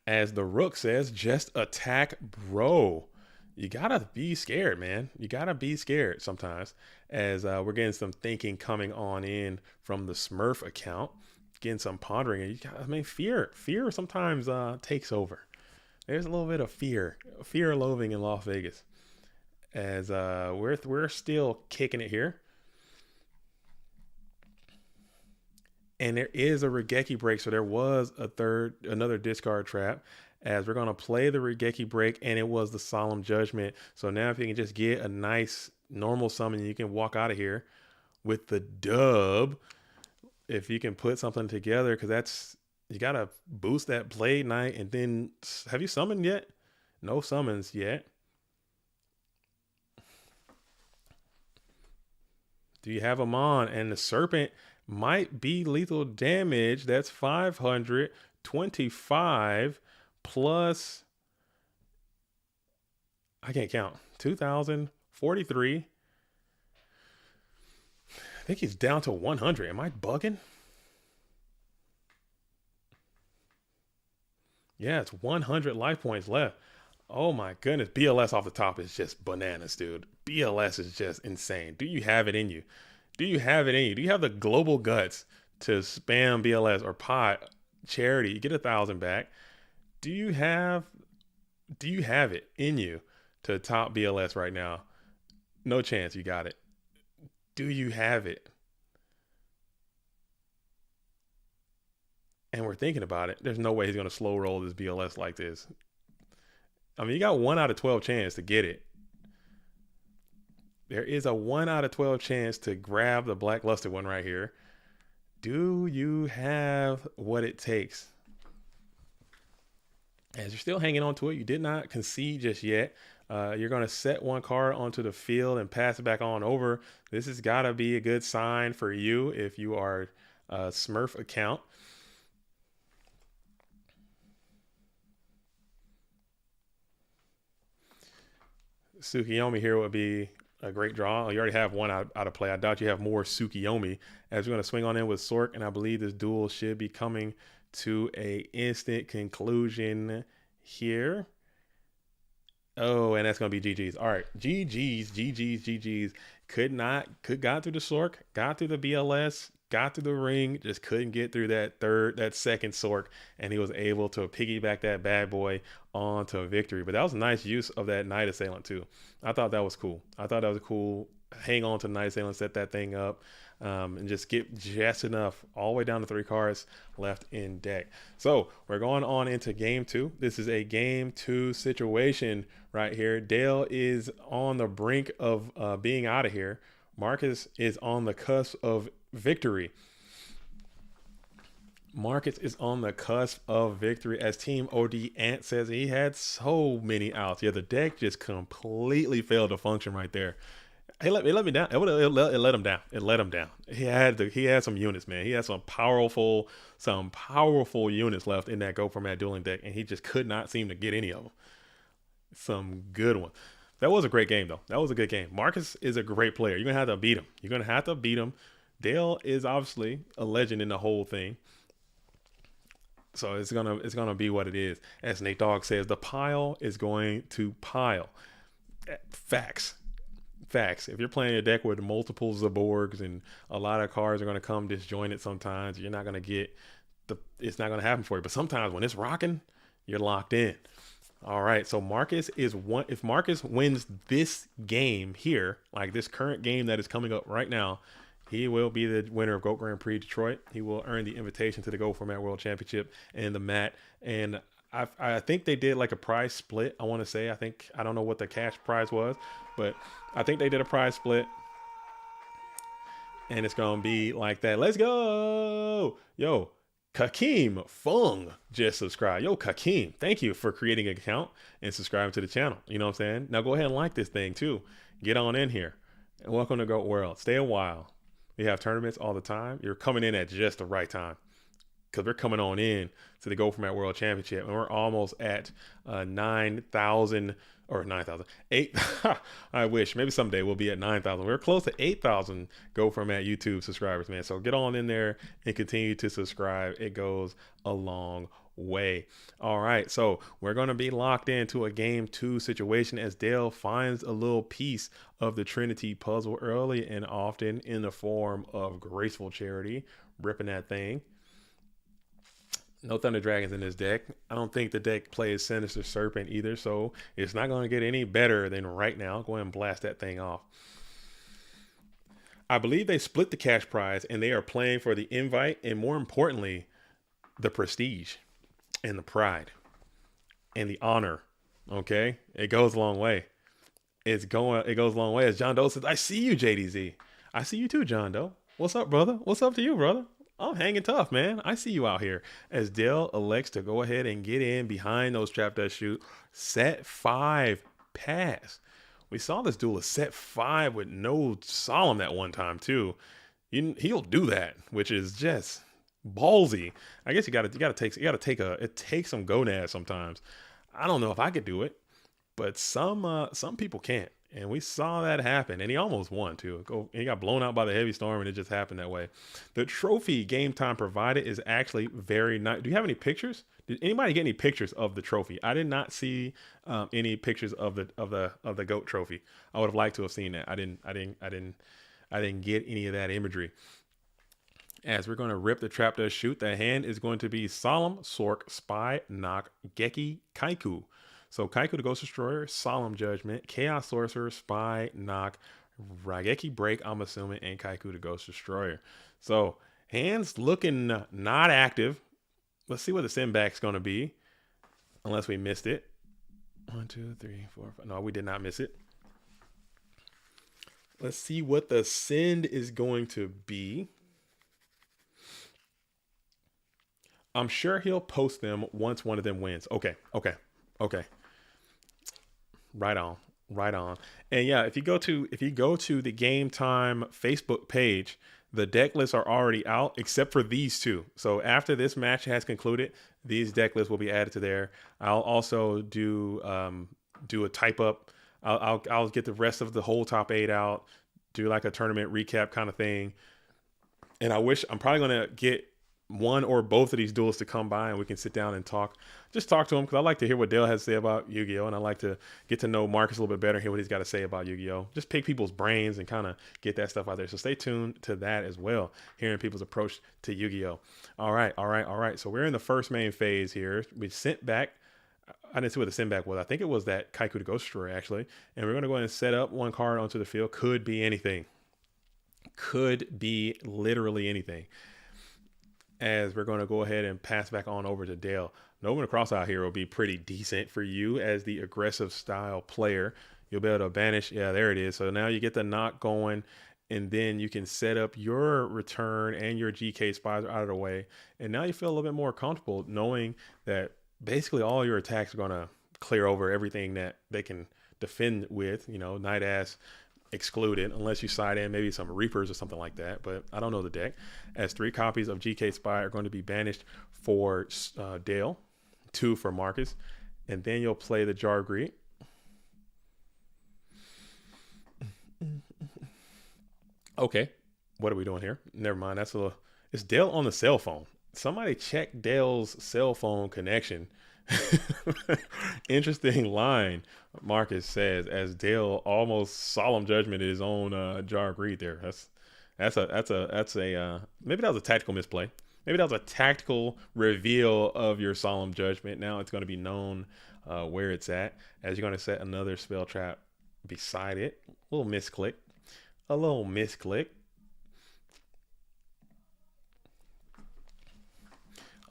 As the Rook says, just attack, bro. You gotta be scared, man. You gotta be scared sometimes. As we're getting some thinking coming on in from the Smurf account, getting some pondering. Fear sometimes takes over. There's a little bit of fear loathing in Las Vegas. As we're still kicking it here. And there is a Regeki break, so there was another discard trap. As we're gonna play the Regeki break, and it was the Solemn Judgment. So now, if you can just get a nice normal summon, you can walk out of here with the dub. If you can put something together, because you gotta boost that Blade Knight, and then have you summoned yet? No summons yet. Do you have them on? And the Serpent might be lethal damage. That's 525 plus, I can't count, 2043. I think he's down to 100. Am I bugging? Yeah, it's 100 life points left. Oh my goodness. BLS off the top is just bananas, dude. BLS is just insane. Do you have it in you? Do you have it in you? Do you have the global guts to spam BLS or pot charity? You get 1,000 back. Do you have it in you to top BLS right now? No chance you got it. Do you have it? And we're thinking about it. There's no way he's going to slow roll this BLS like this. I mean, you got 1 out of 12 chance to get it. There is a 1 out of 12 chance to grab the blacklusted one right here. Do you have what it takes? As you're still hanging on to it, you did not concede just yet. You're going to set 1 card onto the field and pass it back on over. This has got to be a good sign for you if you are a Smurf account. Tsukiyomi here would be a great draw. You already have 1 out of play. I doubt you have more Tsukiyomi. As we're going to swing on in with Sork, and I believe this duel should be coming to a instant conclusion here. Oh, and that's going to be GG's. All right, GG's. Got through the Sork, got through the BLS, got through the ring, just couldn't get through that second Sork, and he was able to piggyback that bad boy onto a victory. But that was a nice use of that Night Assailant too. I thought that was cool. Hang on to Night Assailant, set that thing up, and just get just enough all the way down to 3 cards left in deck. So we're going on into game 2. This is a game 2 situation right here. Dale is on the brink of being out of here. Marcus is on the cusp of victory. Marcus is on the cusp of victory. As Team OD Ant says, he had so many outs. Yeah, the deck just completely failed to function right there. It let me down. It let him down. It let him down. He had some units, man. He had some powerful units left in that Go Format dueling deck, and he just could not seem to get any of them. Some good ones. That was a great game, though. That was a good game. Marcus is a great player. You're gonna have to beat him. Dale is obviously a legend in the whole thing. So it's gonna be what it is. As Nate Dogg says, the pile is going to pile. Facts. If you're playing a deck with multiples of Borgs and a lot of cards are going to come disjointed sometimes, you're not going to get it's not going to happen for you. But sometimes when it's rocking, you're locked in. All right, so Marcus is one. If Marcus wins this game here, like this current game that is coming up right now, he will be the winner of GOAT Grand Prix Detroit. He will earn the invitation to the GOAT Format World Championship and the mat. And I think they did like a prize split. I want to say I don't know what the cash prize was, but I think they did a prize split. And it's gonna be like that. Let's go, yo. Kakeem Fung just subscribed. Yo, Kakeem, thank you for creating an account and subscribing to the channel. You know what I'm saying? Now go ahead and like this thing too. Get on in here. And welcome to GOAT World. Stay a while. We have tournaments all the time. You're coming in at just the right time because we're coming on in to the GOAT Format World Championship. And we're almost at 9,000 or 9,000, 8. I wish maybe someday we'll be at 9,000. We're close to 8,000 GOAT Format YouTube subscribers, man. So get on in there and continue to subscribe. It goes a long way. All right, so we're going to be locked into a game 2 situation as Dale finds a little piece of the Trinity puzzle early and often in the form of Graceful Charity, ripping that thing. No Thunder Dragons in this deck. I don't think the deck plays Sinister Serpent either, so it's not going to get any better than right now. Go ahead and blast that thing off. I believe they split the cash prize, and they are playing for the invite, and more importantly, the prestige and the pride and the honor. Okay? It goes a long way. It goes a long way. As John Doe says, I see you, JDZ. I see you too, John Doe. What's up, brother? What's up to you, brother? I'm hanging tough, man. I see you out here. As Dale elects to go ahead and get in behind those trap dust shoot. Set 5 pass. We saw this duelist set 5 with no solemn that one time too. He'll do that, which is just ballsy. I guess it takes some gonads sometimes. I don't know if I could do it, but some people can't. And we saw that happen, and he almost won too. He got blown out by the heavy storm, and it just happened that way. The trophy game time provided is actually very nice. Do you have any pictures? Did anybody get any pictures of the trophy? I did not see any pictures of the GOAT trophy. I would have liked to have seen that. I didn't get any of that imagery. As we're going to rip the trap dust shoot, the hand is going to be Solemn, Sork, Spy, Knock, Geki, Kaiku. So Kaiku the Ghost Destroyer, Solemn Judgment, Chaos Sorcerer, Spy, Knock, Raigeki Break, I'm assuming, and Kaiku the Ghost Destroyer. So hands looking not active. Let's see what the send back's going to be, unless we missed it. 1, 2, 3, 4, 5. No, we did not miss it. Let's see what the send is going to be. I'm sure he'll post them once one of them wins. Okay. Right on. And yeah, if you go to the Game Time Facebook page, the deck lists are already out except for these two. So after this match has concluded, these deck lists will be added to there. I'll also do a type up. I'll get the rest of the whole top 8 out, do like a tournament recap kind of thing. And I'm probably going to get one or both of these duelists to come by and we can sit down and talk to him, because I like to hear what Dale has to say about Yu-Gi-Oh! And I like to get to know Marcus a little bit better, hear what he's got to say about Yu-Gi-Oh! Just pick people's brains and kind of get that stuff out there. So stay tuned to that as well, hearing people's approach to Yu-Gi-Oh! All right. So we're in the first main phase here. We sent back. I didn't see what the send back was. I think it was that Kaiku the Ghost Destroyer, actually. And we're going to go ahead and set up one card onto the field. Could be anything. Could be literally anything. As we're going to go ahead and pass back on over to Dale. Nova Cross out here will be pretty decent for you as the aggressive style player. You'll be able to banish. Yeah, there it is. So now you get the knock going, and then you can set up your return and your GK spies are out of the way. And now you feel a little bit more comfortable knowing that basically all your attacks are going to clear over everything that they can defend with, Night Ass excluded, unless you side in maybe some Reapers or something like that, but I don't know the deck. As 3 copies of GK Spy are going to be banished for Dale, 2 for Marcus, and then you'll play the Jar Greet. Okay, what are we doing here? Never mind, it's Dale on the cell phone. Somebody check Dale's cell phone connection. Interesting line, Marcus says, as Dale almost solemn judgment his own Jar Greed there. That's a maybe that was a tactical misplay. Maybe that was a tactical reveal of your solemn judgment. Now it's going to be known where it's at, as you're going to set another spell trap beside it. A little misclick. A little misclick.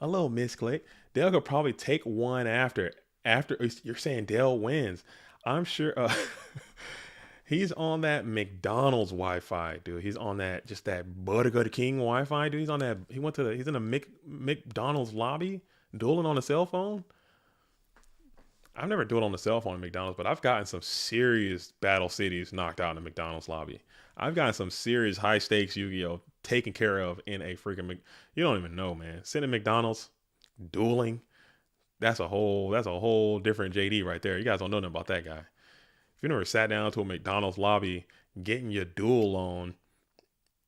A little misclick. Dale could probably take one after. After you're saying Dale wins. I'm sure he's on that McDonald's Wi-Fi, dude. He's on that just that Buttergut King Wi-Fi, dude. He's on that. He's in a McDonald's lobby dueling on a cell phone. I've never dueled on the cell phone at McDonald's, but I've gotten some serious battle cities knocked out in the McDonald's lobby. I've gotten some serious high stakes Yu-Gi-Oh taken care of in a freaking you don't even know, man. Sitting at McDonald's, dueling. That's a whole different JD right there. You guys don't know nothing about that guy. If you never sat down to a McDonald's lobby getting your duel on,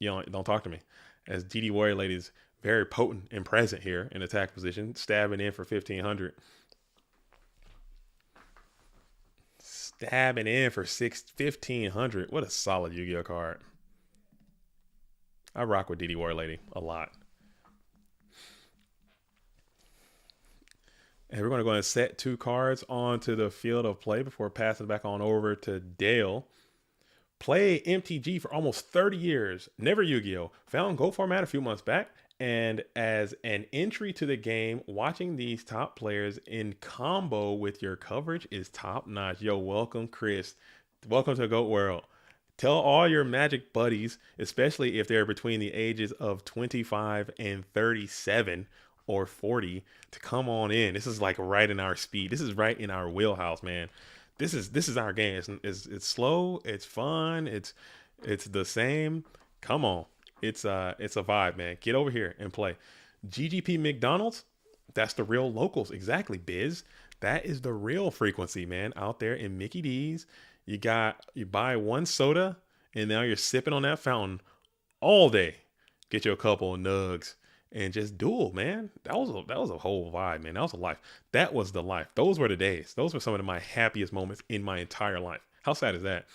don't talk to me. As DD Warrior Lady's very potent and present here in attack position, stabbing in for 1500. Stabbing in for 1500. What a solid Yu-Gi-Oh card. I rock with DD Warrior Lady a lot. And we're going to go and set 2 cards onto the field of play before passing back on over to Dale. Play MTG for almost 30 years. Never Yu-Gi-Oh. Found Go format a few months back. And as an entry to the game, watching these top players in combo with your coverage is top notch. Yo, welcome, Chris. Welcome to Goat World. Tell all your Magic buddies, especially if they're between the ages of 25 and 37 or 40, to come on in. This is like right in our speed. This is right in our wheelhouse, man. This is our game. It's slow. It's fun. It's the same. Come on. It's a vibe, man. Get over here and play. GGP McDonald's, that's the real locals. Exactly, Biz. That is the real frequency, man. Out there in Mickey D's. You buy one soda and now you're sipping on that fountain all day. Get you a couple of nugs and just duel, man. That was a whole vibe, man. That was a life. That was the life. Those were the days. Those were some of my happiest moments in my entire life. How sad is that?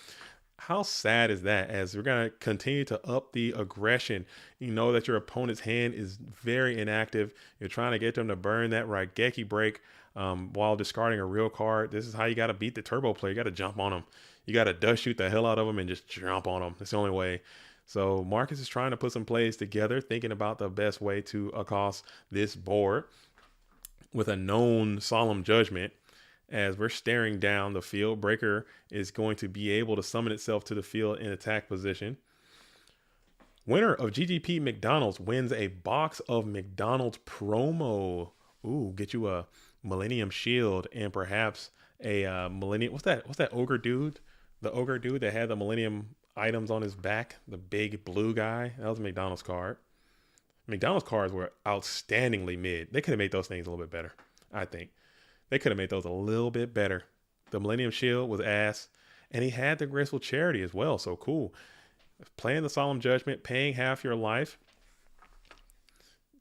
How sad is that? As we're going to continue to up the aggression, you know that your opponent's hand is very inactive. You're trying to get them to burn that Raigeki break while discarding a real card. This is how you got to beat the turbo player. You got to jump on them. You got to dust shoot the hell out of them and just jump on them. That's the only way. So Marcus is trying to put some plays together, thinking about the best way to accost this board with a known solemn judgment. As we're staring down the field, Breaker is going to be able to summon itself to the field in attack position. Winner of GGP McDonald's wins a box of McDonald's promo. Ooh, get you a Millennium Shield and perhaps a Millennium. What's that ogre dude? The ogre dude that had the Millennium items on his back, the big blue guy. That was a McDonald's card. McDonald's cards were outstandingly mid. They could have made those things a little bit better, I think. They could have made those a little bit better. The Millennium Shield was ass. And he had the Graceful Charity as well. So cool. Playing the Solemn Judgment, paying half your life.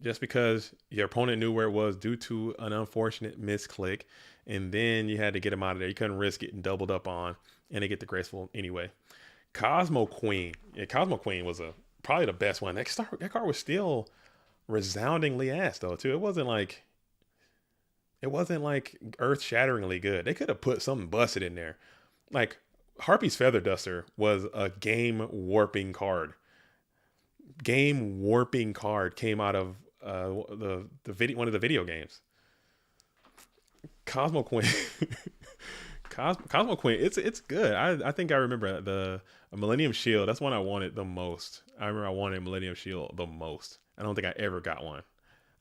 Just because your opponent knew where it was due to an unfortunate misclick. And then you had to get him out of there. You couldn't risk getting doubled up on. And they get the Graceful anyway. Cosmo Queen. Yeah, Cosmo Queen was probably the best one. That card was still resoundingly ass though too. It wasn't like earth-shatteringly good. They could have put something busted in there. Like Harpy's Feather Duster was a game warping card. Game warping card came out of one of the video games. Cosmo Queen. Cosmo Queen, it's good. I think I remember the Millennium Shield. That's one I wanted the most. I remember I wanted Millennium Shield the most. I don't think I ever got one.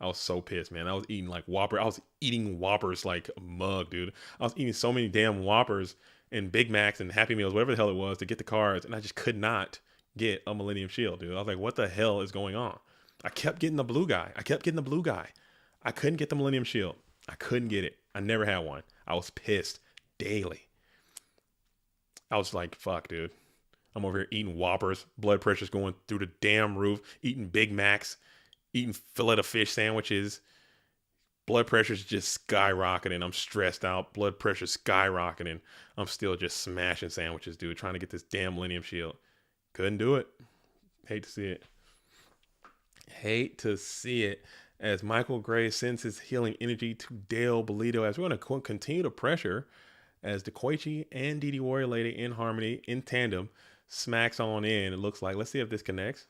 I was so pissed, man. I was eating like Whopper. I was eating Whoppers like a mug, dude. I was eating so many damn Whoppers and Big Macs and Happy Meals, whatever the hell it was, to get the cards, and I just could not get a Millennium Shield, dude. I was like, what the hell is going on? I kept getting the blue guy. I couldn't get the Millennium Shield. I couldn't get it. I never had one. I was pissed daily. I was like, fuck, dude. I'm over here eating Whoppers. Blood pressure's going through the damn roof. Eating Big Macs. Eating fillet of fish sandwiches. Blood pressure's just skyrocketing. I'm stressed out. Blood pressure skyrocketing. I'm still just smashing sandwiches, dude. Trying to get this damn Millennium Shield. Couldn't do it. Hate to see it. as Michael Gray sends his healing energy to Dale Bolito as we're going to continue to pressure as Dekoichi and DD Warrior Lady in harmony, in tandem, smacks on in. It looks like. Let's see if this connects.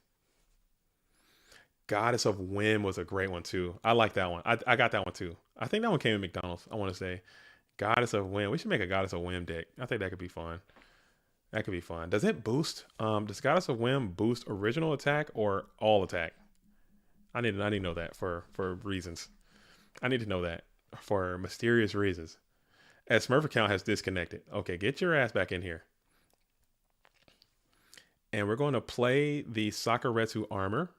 Goddess of Whim was a great one too. I like that one. I got that one too. I think that one came in McDonald's. I want to say Goddess of Whim. We should make a Goddess of Whim deck. I think that could be fun. That could be fun. Does it boost? Does Goddess of Whim boost original attack or all attack? I need to know that for reasons. I need to know that for mysterious reasons. As Smurf account has disconnected. Okay, get your ass back in here. And we're going to play the Sakuretsu armor.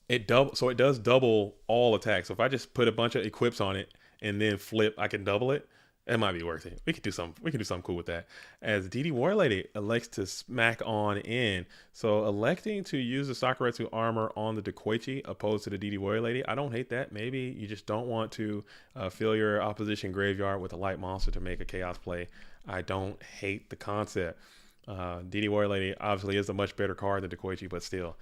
It does double all attacks. So if I just put a bunch of equips on it and then flip, I can double it. It might be worth it. We could do something cool with that. As DD War Lady elects to smack on in. So electing to use the Sakuretsu armor on the Dekoichi opposed to the DD Warrior Lady. I don't hate that. Maybe you just don't want to fill your opposition graveyard with a light monster to make a chaos play. I don't hate the concept. DD Warrior Lady obviously is a much better card than Dekoichi, but still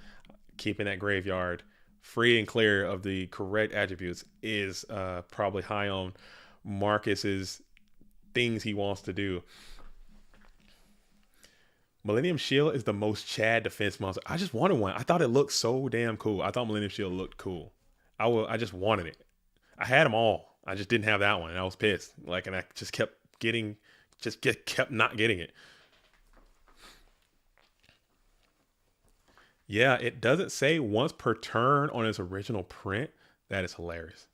keeping that graveyard free and clear of the correct attributes is probably high on Marcus's things he wants to do. Millennium Shield is the most Chad defense monster. I just wanted one. I thought it looked so damn cool. I thought Millennium Shield looked cool. I just wanted it. I had them all. I just didn't have that one, and I was pissed. Like, and I just kept not getting it. Yeah, it doesn't say once per turn on its original print. That is hilarious.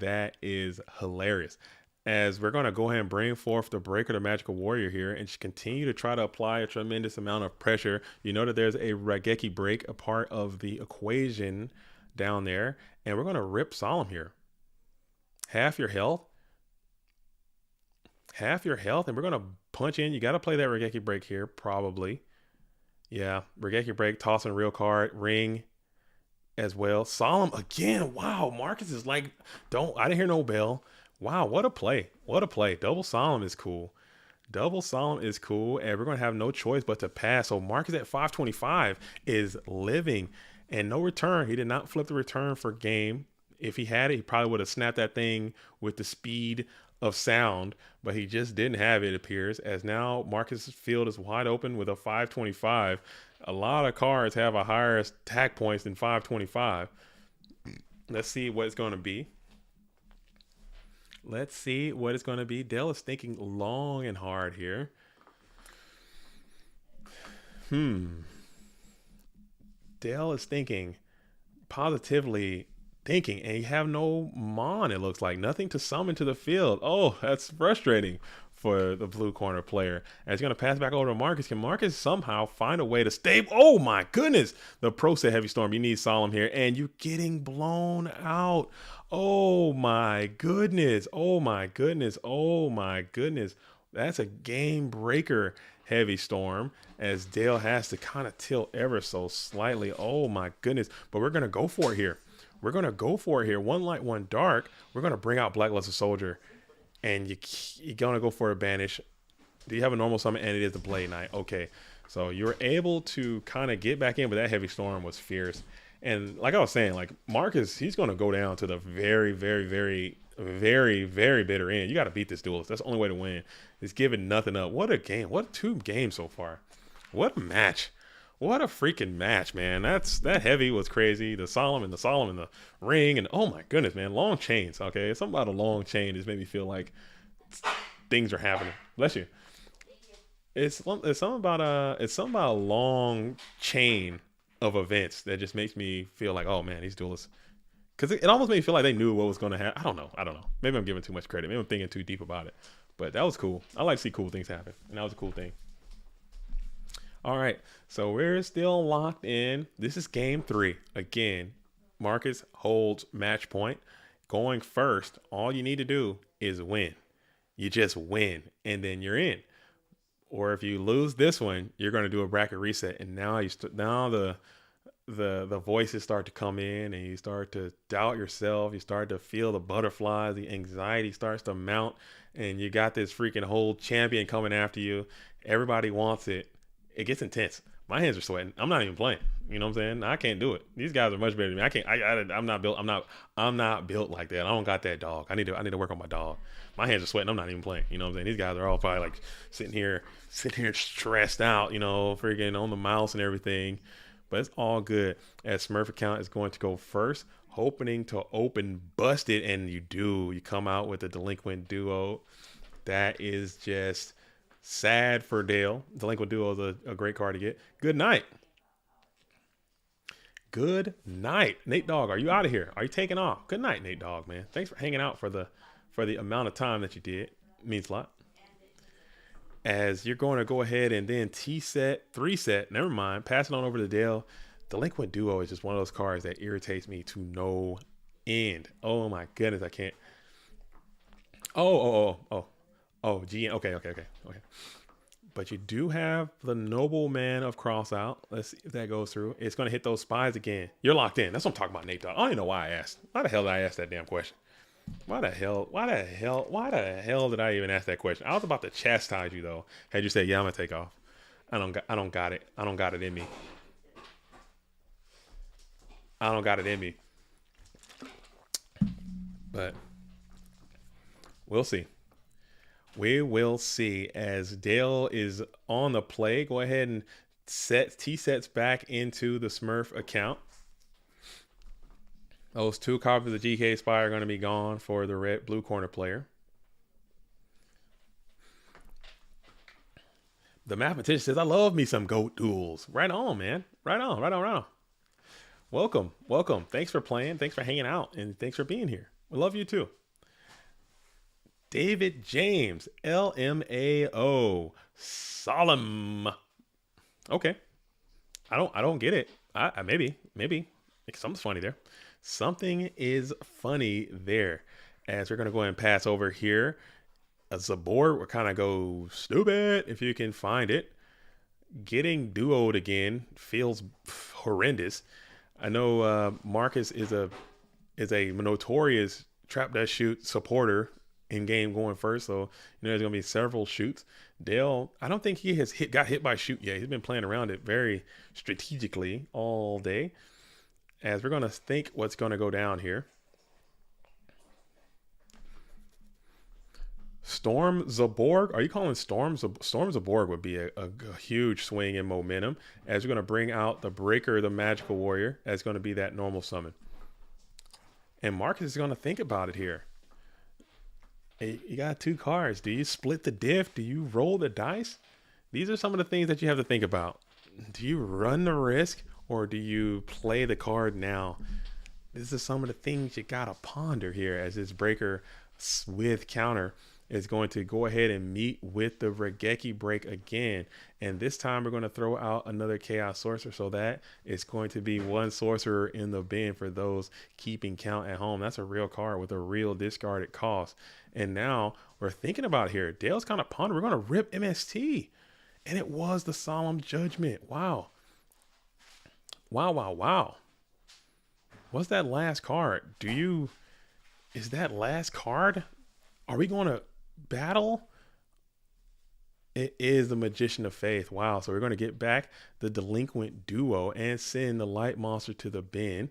That is hilarious. As we're going to go ahead and bring forth the Breaker, the Magical Warrior here, and continue to try to apply a tremendous amount of pressure. You know that there's a Raigeki break, a part of the equation down there. And we're going to rip Solemn here. Half your health. And we're going to punch in. You got to play that Raigeki break here, probably. Yeah, Raigeki break, tossing a real card, ring as well. Solemn again. Wow, Marcus is like, I didn't hear no bell. Wow, what a play. Double Solemn is cool. And we're going to have no choice but to pass. So Marcus at 525 is living and no return. He did not flip the return for game. If he had it, he probably would have snapped that thing with the speed of sound, but he just didn't have it, appears, as now Marcus's field is wide open with a 525. A lot of cards have a higher attack points than 525. Let's see what it's going to be. Dale is thinking long and hard here. Dale is thinking, positively thinking, and you have no Mon, it looks like. Nothing to summon to the field. Oh, that's frustrating for the blue corner player. And it's going to pass back over to Marcus. Can Marcus somehow find a way to stay? Oh my goodness. The Pro said Heavy Storm. You need Solemn here, and you're getting blown out. Oh my goodness. That's a game breaker, Heavy Storm, as Dale has to kind of tilt ever so slightly. Oh my goodness. But we're going to go for it here. One light, one dark. We're going to bring out Black Luster Soldier, and you're going to go for a banish. Do you have a normal summon? And it is the Blade Knight. Okay. So you're able to kind of get back in, but that Heavy Storm was fierce. And like I was saying, like Marcus, he's going to go down to the very, very, very, very, very bitter end. You got to beat this duelist. That's the only way to win. He's giving nothing up. What a game. What 2 games so far. What a match. What a freaking match, man. That Heavy was crazy. The Solemn and the ring. And oh my goodness, man. Long chains. Okay. Something about a long chain just made me feel like things are happening. Bless you. It's something about a long chain of events that just makes me feel like, oh man, these duelists, because it almost made me feel like they knew what was going to happen. I don't know. Maybe I'm giving too much credit. Maybe I'm thinking too deep about it. But that was cool. I like to see cool things happen, and that was a cool thing. All right, so we're still locked in. This is game 3. Again, Marcus holds match point. Going first, all you need to do is win. You just win, and then you're in. Or if you lose this one, you're going to do a bracket reset, and now the voices start to come in, and you start to doubt yourself. You start to feel the butterflies. The anxiety starts to mount, and you got this freaking whole champion coming after you. Everybody wants it. It gets intense. My hands are sweating. I'm not even playing. You know what I'm saying? I can't do it. These guys are much better than me. I can't. I'm not built. I'm not built like that. I don't got that dog. I need to work on my dog. My hands are sweating. I'm not even playing. You know what I'm saying? These guys are all probably like sitting here stressed out. You know, freaking on the mouse and everything. But it's all good. As Smurf account is going to go first, hoping to open busted, and you do. You come out with a delinquent duo. That is just sad for Dale. Delinquent duo is a great card to get. Good night. Good night, Nate Dogg. Are you out of here? Are you taking off? Good night, Nate Dogg, man. Thanks for hanging out for the amount of time that you did. It means a lot. As you're going to go ahead and then T set, 3 set. Never mind. Pass it on over to Dale. Delinquent Duo is just one of those cards that irritates me to no end. Oh my goodness, I can't. Oh, GN. Okay. But you do have the Nobleman of Crossout. Let's see if that goes through. It's going to hit those spies again. You're locked in. That's what I'm talking about, Nate Dogg. I don't even know why I asked. Why the hell did I ask that damn question? Why the hell did I even ask that question? I was about to chastise you though. Had you said, yeah, I'm gonna take off. I don't got it. I don't got it in me. I don't got it in me. But we'll see. We will see. As Dale is on the play, go ahead and set T-sets back into the Smurf account. Those 2 copies of the GK Spy are going to be gone for the blue corner player. The mathematician says, I love me some GOAT duels. Right on, man. Right on. Welcome. Thanks for playing. Thanks for hanging out. And thanks for being here. We love you too. David James, LMAO, Solemn. Okay. I don't get it. Maybe. Something's funny there. Something is funny there. As we're going to go ahead and pass over here. As the board will kind of go stupid if you can find it. Getting duoed again feels horrendous. I know Marcus is a notorious trap that shoot supporter in game going first, so there's gonna be several shoots. Dale, I don't think he has got hit by shoot yet. He's been playing around it very strategically all day. As we're gonna think what's gonna go down here. Storm Zaborg. Are you calling Storm Zaborg would be a huge swing in momentum, as we're going to bring out the Breaker, the Magical Warrior, as going to be that normal summon. And Marcus is going to think about it here. Hey, you got 2 cards. Do you split the diff? Do you roll the dice? These are some of the things that you have to think about. Do you run the risk, or do you play the card now? This is some of the things you got to ponder here, as this Breaker with counter is going to go ahead and meet with the Regeki break again. And this time we're going to throw out another Chaos Sorcerer, so that it's going to be 1 Sorcerer in the bin for those keeping count at home. That's a real card with a real discarded cost. And now we're thinking about here. Dale's kind of pondering. We're going to rip MST. And it was the Solemn Judgment. Wow. What's that last card? Is that last card? Are we going to battle? It is the Magician of Faith. Wow. So we're going to get back the Delinquent Duo and send the Light Monster to the bin.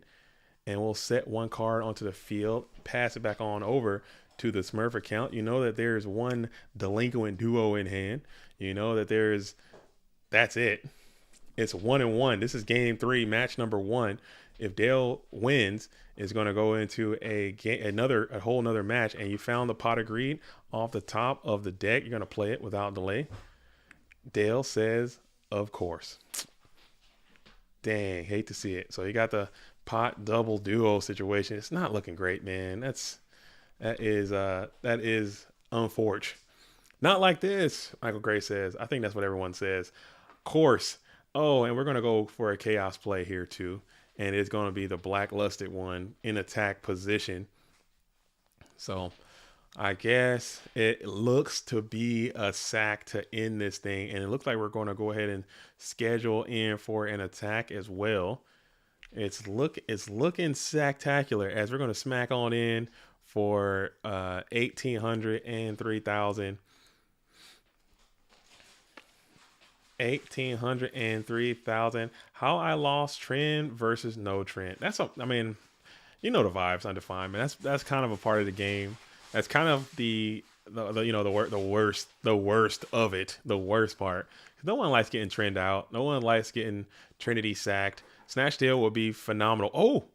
And we'll set 1 card onto the field, pass it back on over to the Smurf account. You know that there's 1 Delinquent Duo in hand. You know that that's it. It's 1-1. This is game 3, match number 1. If Dale wins, it's going to go into a whole nother match. And you found the Pot of Greed off the top of the deck. You're going to play it without delay. Dale says, of course. Dang, hate to see it. So you got the pot double duo situation. It's not looking great, man. That is unfortunate. Not like this, Michael Gray says. I think that's what everyone says. Of course. Oh, and we're going to go for a chaos play here too. And it's going to be the blacklusted one in attack position. So I guess it looks to be a sack to end this thing. And it looks like we're going to go ahead and schedule in for an attack as well. It's looking sacktacular, as we're going to smack on in for 1,800 and 3,000. 1,803,000. How I lost trend versus no trend. I mean, you know the vibes undefined, man. That's kind of a part of the game. That's kind of the you know the worst of it, the worst part. No one likes getting trend out. No one likes getting Trinity sacked. Snatch Steal would be phenomenal. Oh,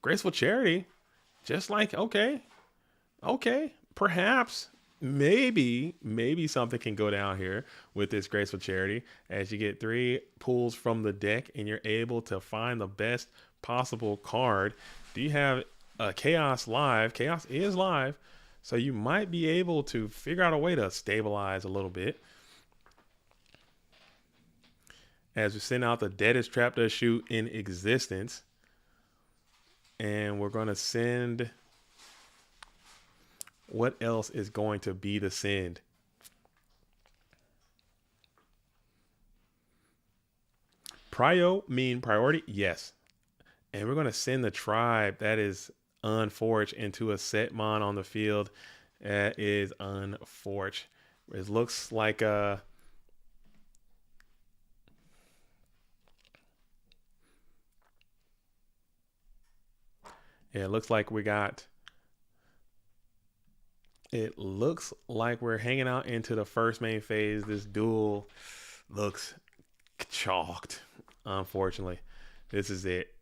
Graceful Charity. Just like okay, perhaps maybe something can go down here with this Graceful Charity as you get 3 pulls from the deck and you're able to find the best possible card. Do you have a Chaos live? Chaos is live, so you might be able to figure out a way to stabilize a little bit. As we send out the deadest trap to shoot in existence. And we're going to send... What else is going to be the send? Prio mean priority? Yes. And we're going to send the tribe that is unforged into a Setmon on the field. That is unforged. It looks like a... Yeah, it looks like we got... It looks like we're hanging out into the first main phase. This duel looks chalked, unfortunately. This is it.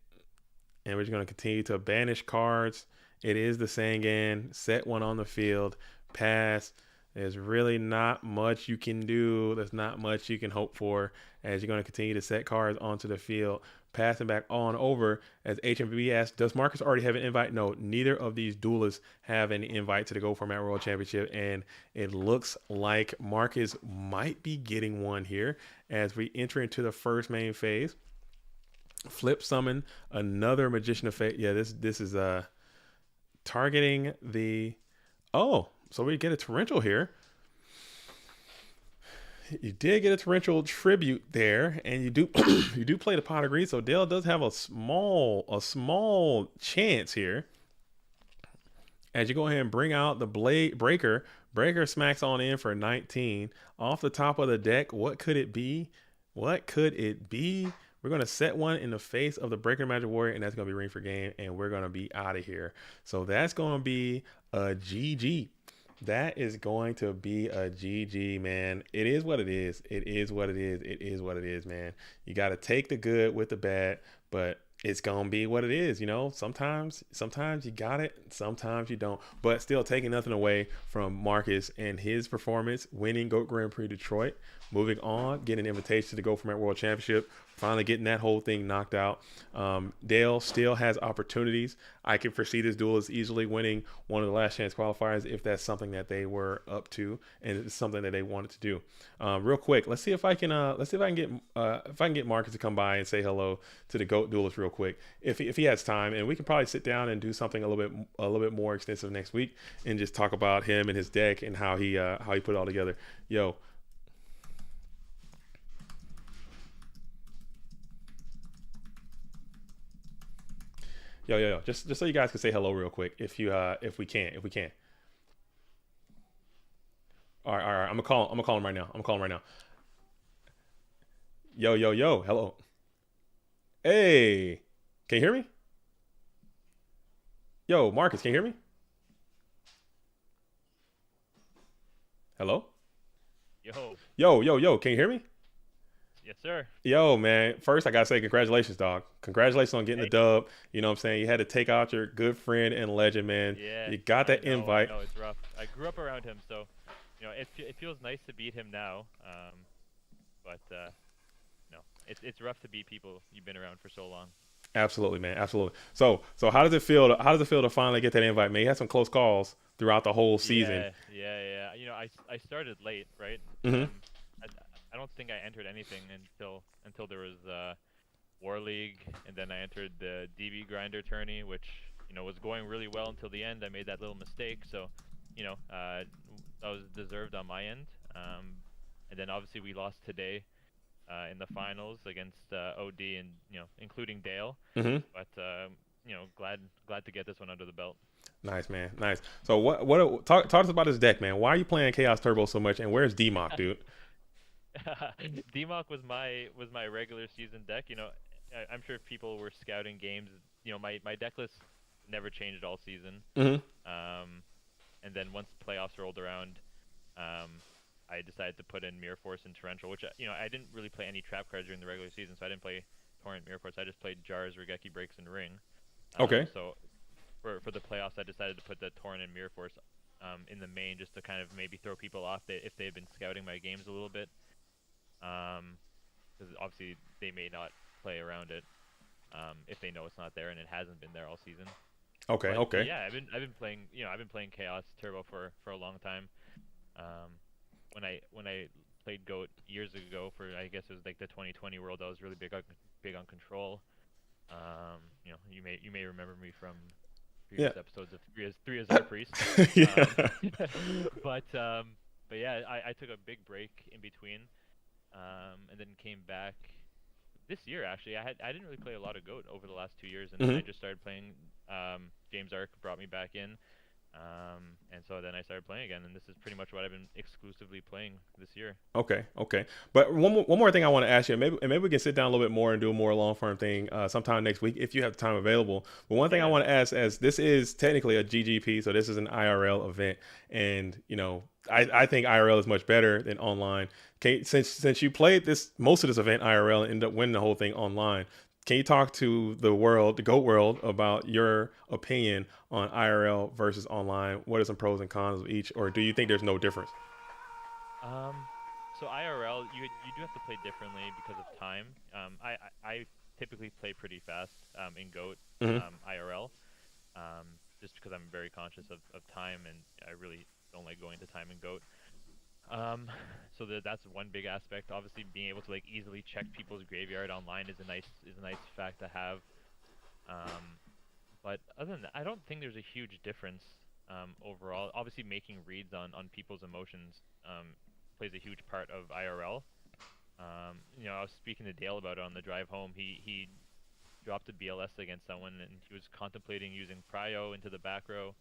And we're just going to continue to banish cards. It is the Sangan. Set one on the field. Pass. There's really not much you can do. There's not much you can hope for as you're going to continue to set cards onto the field. Passing back on over as HMB asks, does Marcus already have an invite? No, neither of these duelists have an invite to the Go Format World Championship. And it looks like Marcus might be getting one here as we enter into the first main phase. Flip summon another Magician of Fate. Yeah, this is targeting the... Oh, so we get a torrential here. You did get a torrential tribute there, and you do you do play the Pot of Greed, so Dale does have a small chance here. As you go ahead and bring out the Blade Breaker. Breaker smacks on in for 19. Off the top of the deck, what could it be? What could it be? We're going to set one in the face of the Breaker Magic Warrior, and that's going to be Ring for Game, and we're going to be out of here. So that's going to be a GG. That is going to be a GG, man. It is what it is. It is what it is. It is what it is, man. You got to take the good with the bad, but it's going to be what it is. You know, sometimes you got it, sometimes you don't, but still taking nothing away from Marcus and his performance, winning GOAT Grand Prix Detroit, moving on, getting an invitation to the Go Format World Championship, finally getting that whole thing knocked out. Dale still has opportunities. I can foresee this duel as easily winning one of the last chance qualifiers if that's something that they were up to and it's something that they wanted to do. Real quick, let's see if I can get Marcus to come by and say hello to the GOAT duelist real quick if he has time, and we can probably sit down and do something a little bit more extensive next week and just talk about him and his deck and how he put it all together. Yo. Yo, just so you guys can say hello real quick, if we can. All right. I'm gonna call him right now. Yo, hello. Hey, can you hear me? Yo, Marcus, can you hear me? Hello? Yo, can you hear me? Yes, sir. Yo, man. First, I gotta say congratulations, dog. Congratulations on getting the dub. You know what I'm saying? You had to take out your good friend and legend, man. Yeah. You got that invite. I know, it's rough. I grew up around him, so you know it feels nice to beat him now. But no, it's rough to beat people you've been around for so long. Absolutely, man. Absolutely. So how does it feel? How does it feel to finally get that invite, man? You had some close calls throughout the whole season. Yeah. You know, I started late, right? Mm-hmm. I don't think I entered anything until there was War League, and then I entered the DB Grinder tourney, which you know was going really well until the end. I made that little mistake, so you know that was deserved on my end. And then obviously we lost today in the finals against OD and you know including Dale. Mm-hmm. But you know glad to get this one under the belt. Nice, man. Nice. So talk to us about this deck, man. Why are you playing Chaos Turbo so much, and where's D-Mock, dude? DMOC was my regular season deck. You know, I'm sure if people were scouting games. You know, my deck list never changed all season. Hmm. Um, and then once playoffs rolled around, I decided to put in Mirror Force and Torrential, which you know I didn't really play any trap cards during the regular season, so I didn't play Torrent, Mirror Force. I just played Jars, Regeki Breaks, and Ring. Okay. So for the playoffs, I decided to put the Torrent and Mirror Force in the main, just to kind of maybe throw people off if they had been scouting my games a little bit, because obviously they may not play around it if they know it's not there and it hasn't been there all season. Okay. But Okay. yeah, I've been playing, you know, I've been playing Chaos Turbo for a long time. Um, when I played Goat years ago for, I guess it was like the 2020 World, I was really big on Control. You know, you may remember me from Yeah. previous episodes of Three as our Priest. Yeah. Um, but yeah, I took a big break in between, and then came back this year. Actually, I didn't really play a lot of Goat over the last 2 years, and then Hmm. I just started playing. James Arc brought me back in, and so then I started playing again, and this is pretty much what I've been exclusively playing this year. Okay, okay. But one more thing I want to ask you, maybe we can sit down a little bit more and do a more long form thing sometime next week if you have time available. But one thing I Yeah, want to ask, as this is technically a GGP, so this is an IRL event, and you know, I think IRL is much better than online. Since you played this most of this event IRL and ended up winning the whole thing online, can you talk to the world, the GOAT world, about your opinion on IRL versus online? What are some pros and cons of each, or do you think there's no difference? Um, so IRL, you do have to play differently because of time. I typically play pretty fast in Goat Hmm. IRL, just because I'm very conscious of time and I really don't like going to time in Goat. Um, so that's one big aspect. Obviously, being able to like easily check people's graveyard online is a nice fact to have. Um, but other than that, I don't think there's a huge difference overall. Obviously, making reads on people's emotions plays a huge part of IRL. You know, I was speaking to Dale about it on the drive home. He dropped a BLS against someone, and he was contemplating using Prio into the back row.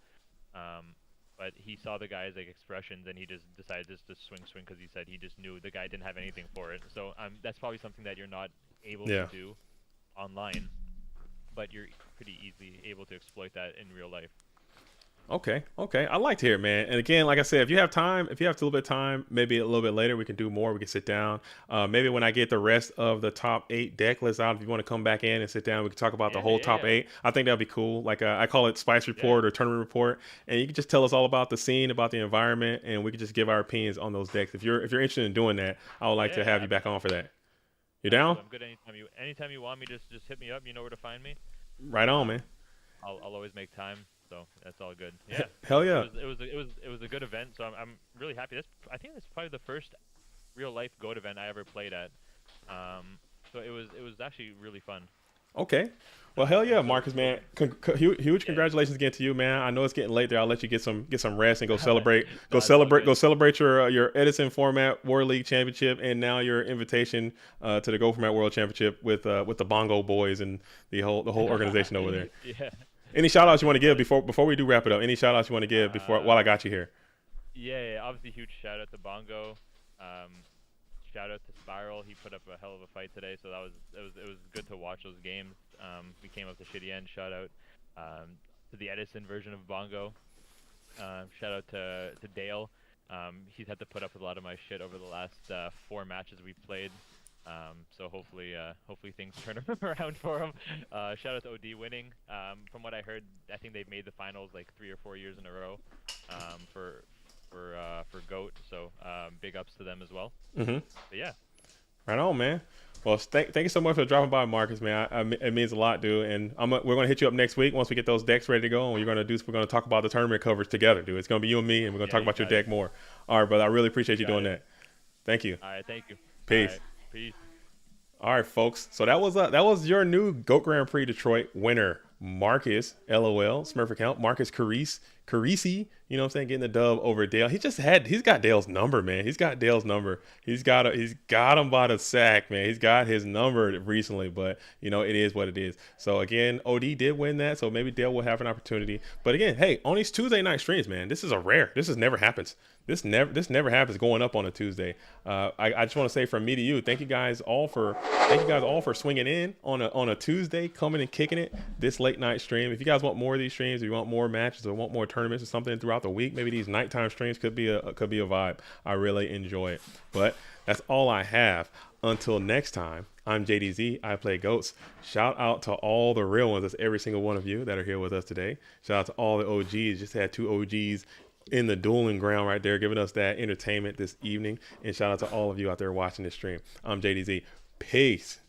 Um, but he saw the guy's like expressions, and he just decided just to swing because he said he just knew the guy didn't have anything for it. So that's probably something that you're not able to Yeah. do online, but you're pretty easily able to exploit that in real life. Okay, okay. I like to hear it, man. And again, like I said, if you have time, if you have a little bit of time, maybe a little bit later, we can do more. We can sit down. Maybe when I get the rest of the top 8 deck lists out, if you want to come back in and sit down, we can talk about the Yeah, whole yeah, top yeah, 8. I think that'd be cool. Like I call it Spice yeah. Report or Tournament Report, and you can just tell us all about the scene, about the environment, and we can just give our opinions on those decks. If you're interested in doing that, I would like to have Yeah, you back on for that. You down? absolutely. I'm good anytime you want me. Just hit me up. You know where to find me. Right on, man. Um, I'll always make time. So that's all good. Yeah. Hell yeah. It was a good event. So I'm really happy. I think that's probably the first real life goat event I ever played at. So it was actually really fun. Okay. Well, hell yeah, So Marcus, man. Huge yeah. congratulations again to you, man. I know it's getting late there. I'll let you get some rest and go celebrate. No, it's all good. Go celebrate your Edison format World League Championship and now your invitation to the Go Format World Championship with the Bongo Boys and the whole organization over there. Yeah. Any shout outs you want to give Yeah. before we do wrap it up? Any shout outs you want to give before while I Um, got you here? yeah. Obviously, huge shout out to Bongo. Um, Shout out to Spiral. He put up a hell of a fight today, so it was good to watch those games. We came up to shitty end. Shout out to the Edison version of Bongo. Shout out to Dale. He's had to put up with a lot of my shit over the last 4 matches we've played. So hopefully things turn around for him. Shout out to OD winning. From what I heard, I think they've made the finals like 3 or 4 years in a row for Goat. So big ups to them as well. Mm-hmm. But yeah, Right on, man. Well, thank you so much for dropping by, Marcus, man. It means a lot, dude. And we're gonna hit you up next week once we get those decks ready to go. And we're gonna talk about the tournament coverage together, dude. It's gonna be you and me, and we're gonna yeah, talk you about your got it. deck more. All right, brother. I really appreciate You you got doing it. that. Thank you. All right, thank you. All Peace. right, peace. All right, folks. So that was your new GOAT Grand Prix Detroit winner, Marcus. LOL. Smurf account. Marcus Carisi. You know what I'm saying? Getting the dub over Dale. He's got Dale's number, man. He's got Dale's number. He's got him by the sack, man. He's got his number recently, but you know, it is what it is. So again, OD did win that, so maybe Dale will have an opportunity. But again, hey, on these Tuesday night streams, man, this is a rare. This never happens. This never happens going up on a Tuesday. I just want to say from me to you, thank you guys all for swinging in on a Tuesday, coming and kicking it this late night stream. If you guys want more of these streams, if you want more matches or want more tournaments or something throughout the week, maybe these nighttime streams could be a vibe. I really enjoy it. But that's all I have. Until next time, I'm JDZ. I play GOATs. Shout out to all the real ones. That's every single one of you that are here with us today. Shout out to all the OGs. Just had 2 OGs in the dueling ground right there, giving us that entertainment this evening. And shout out to all of you out there watching this stream. I'm JDZ. Peace.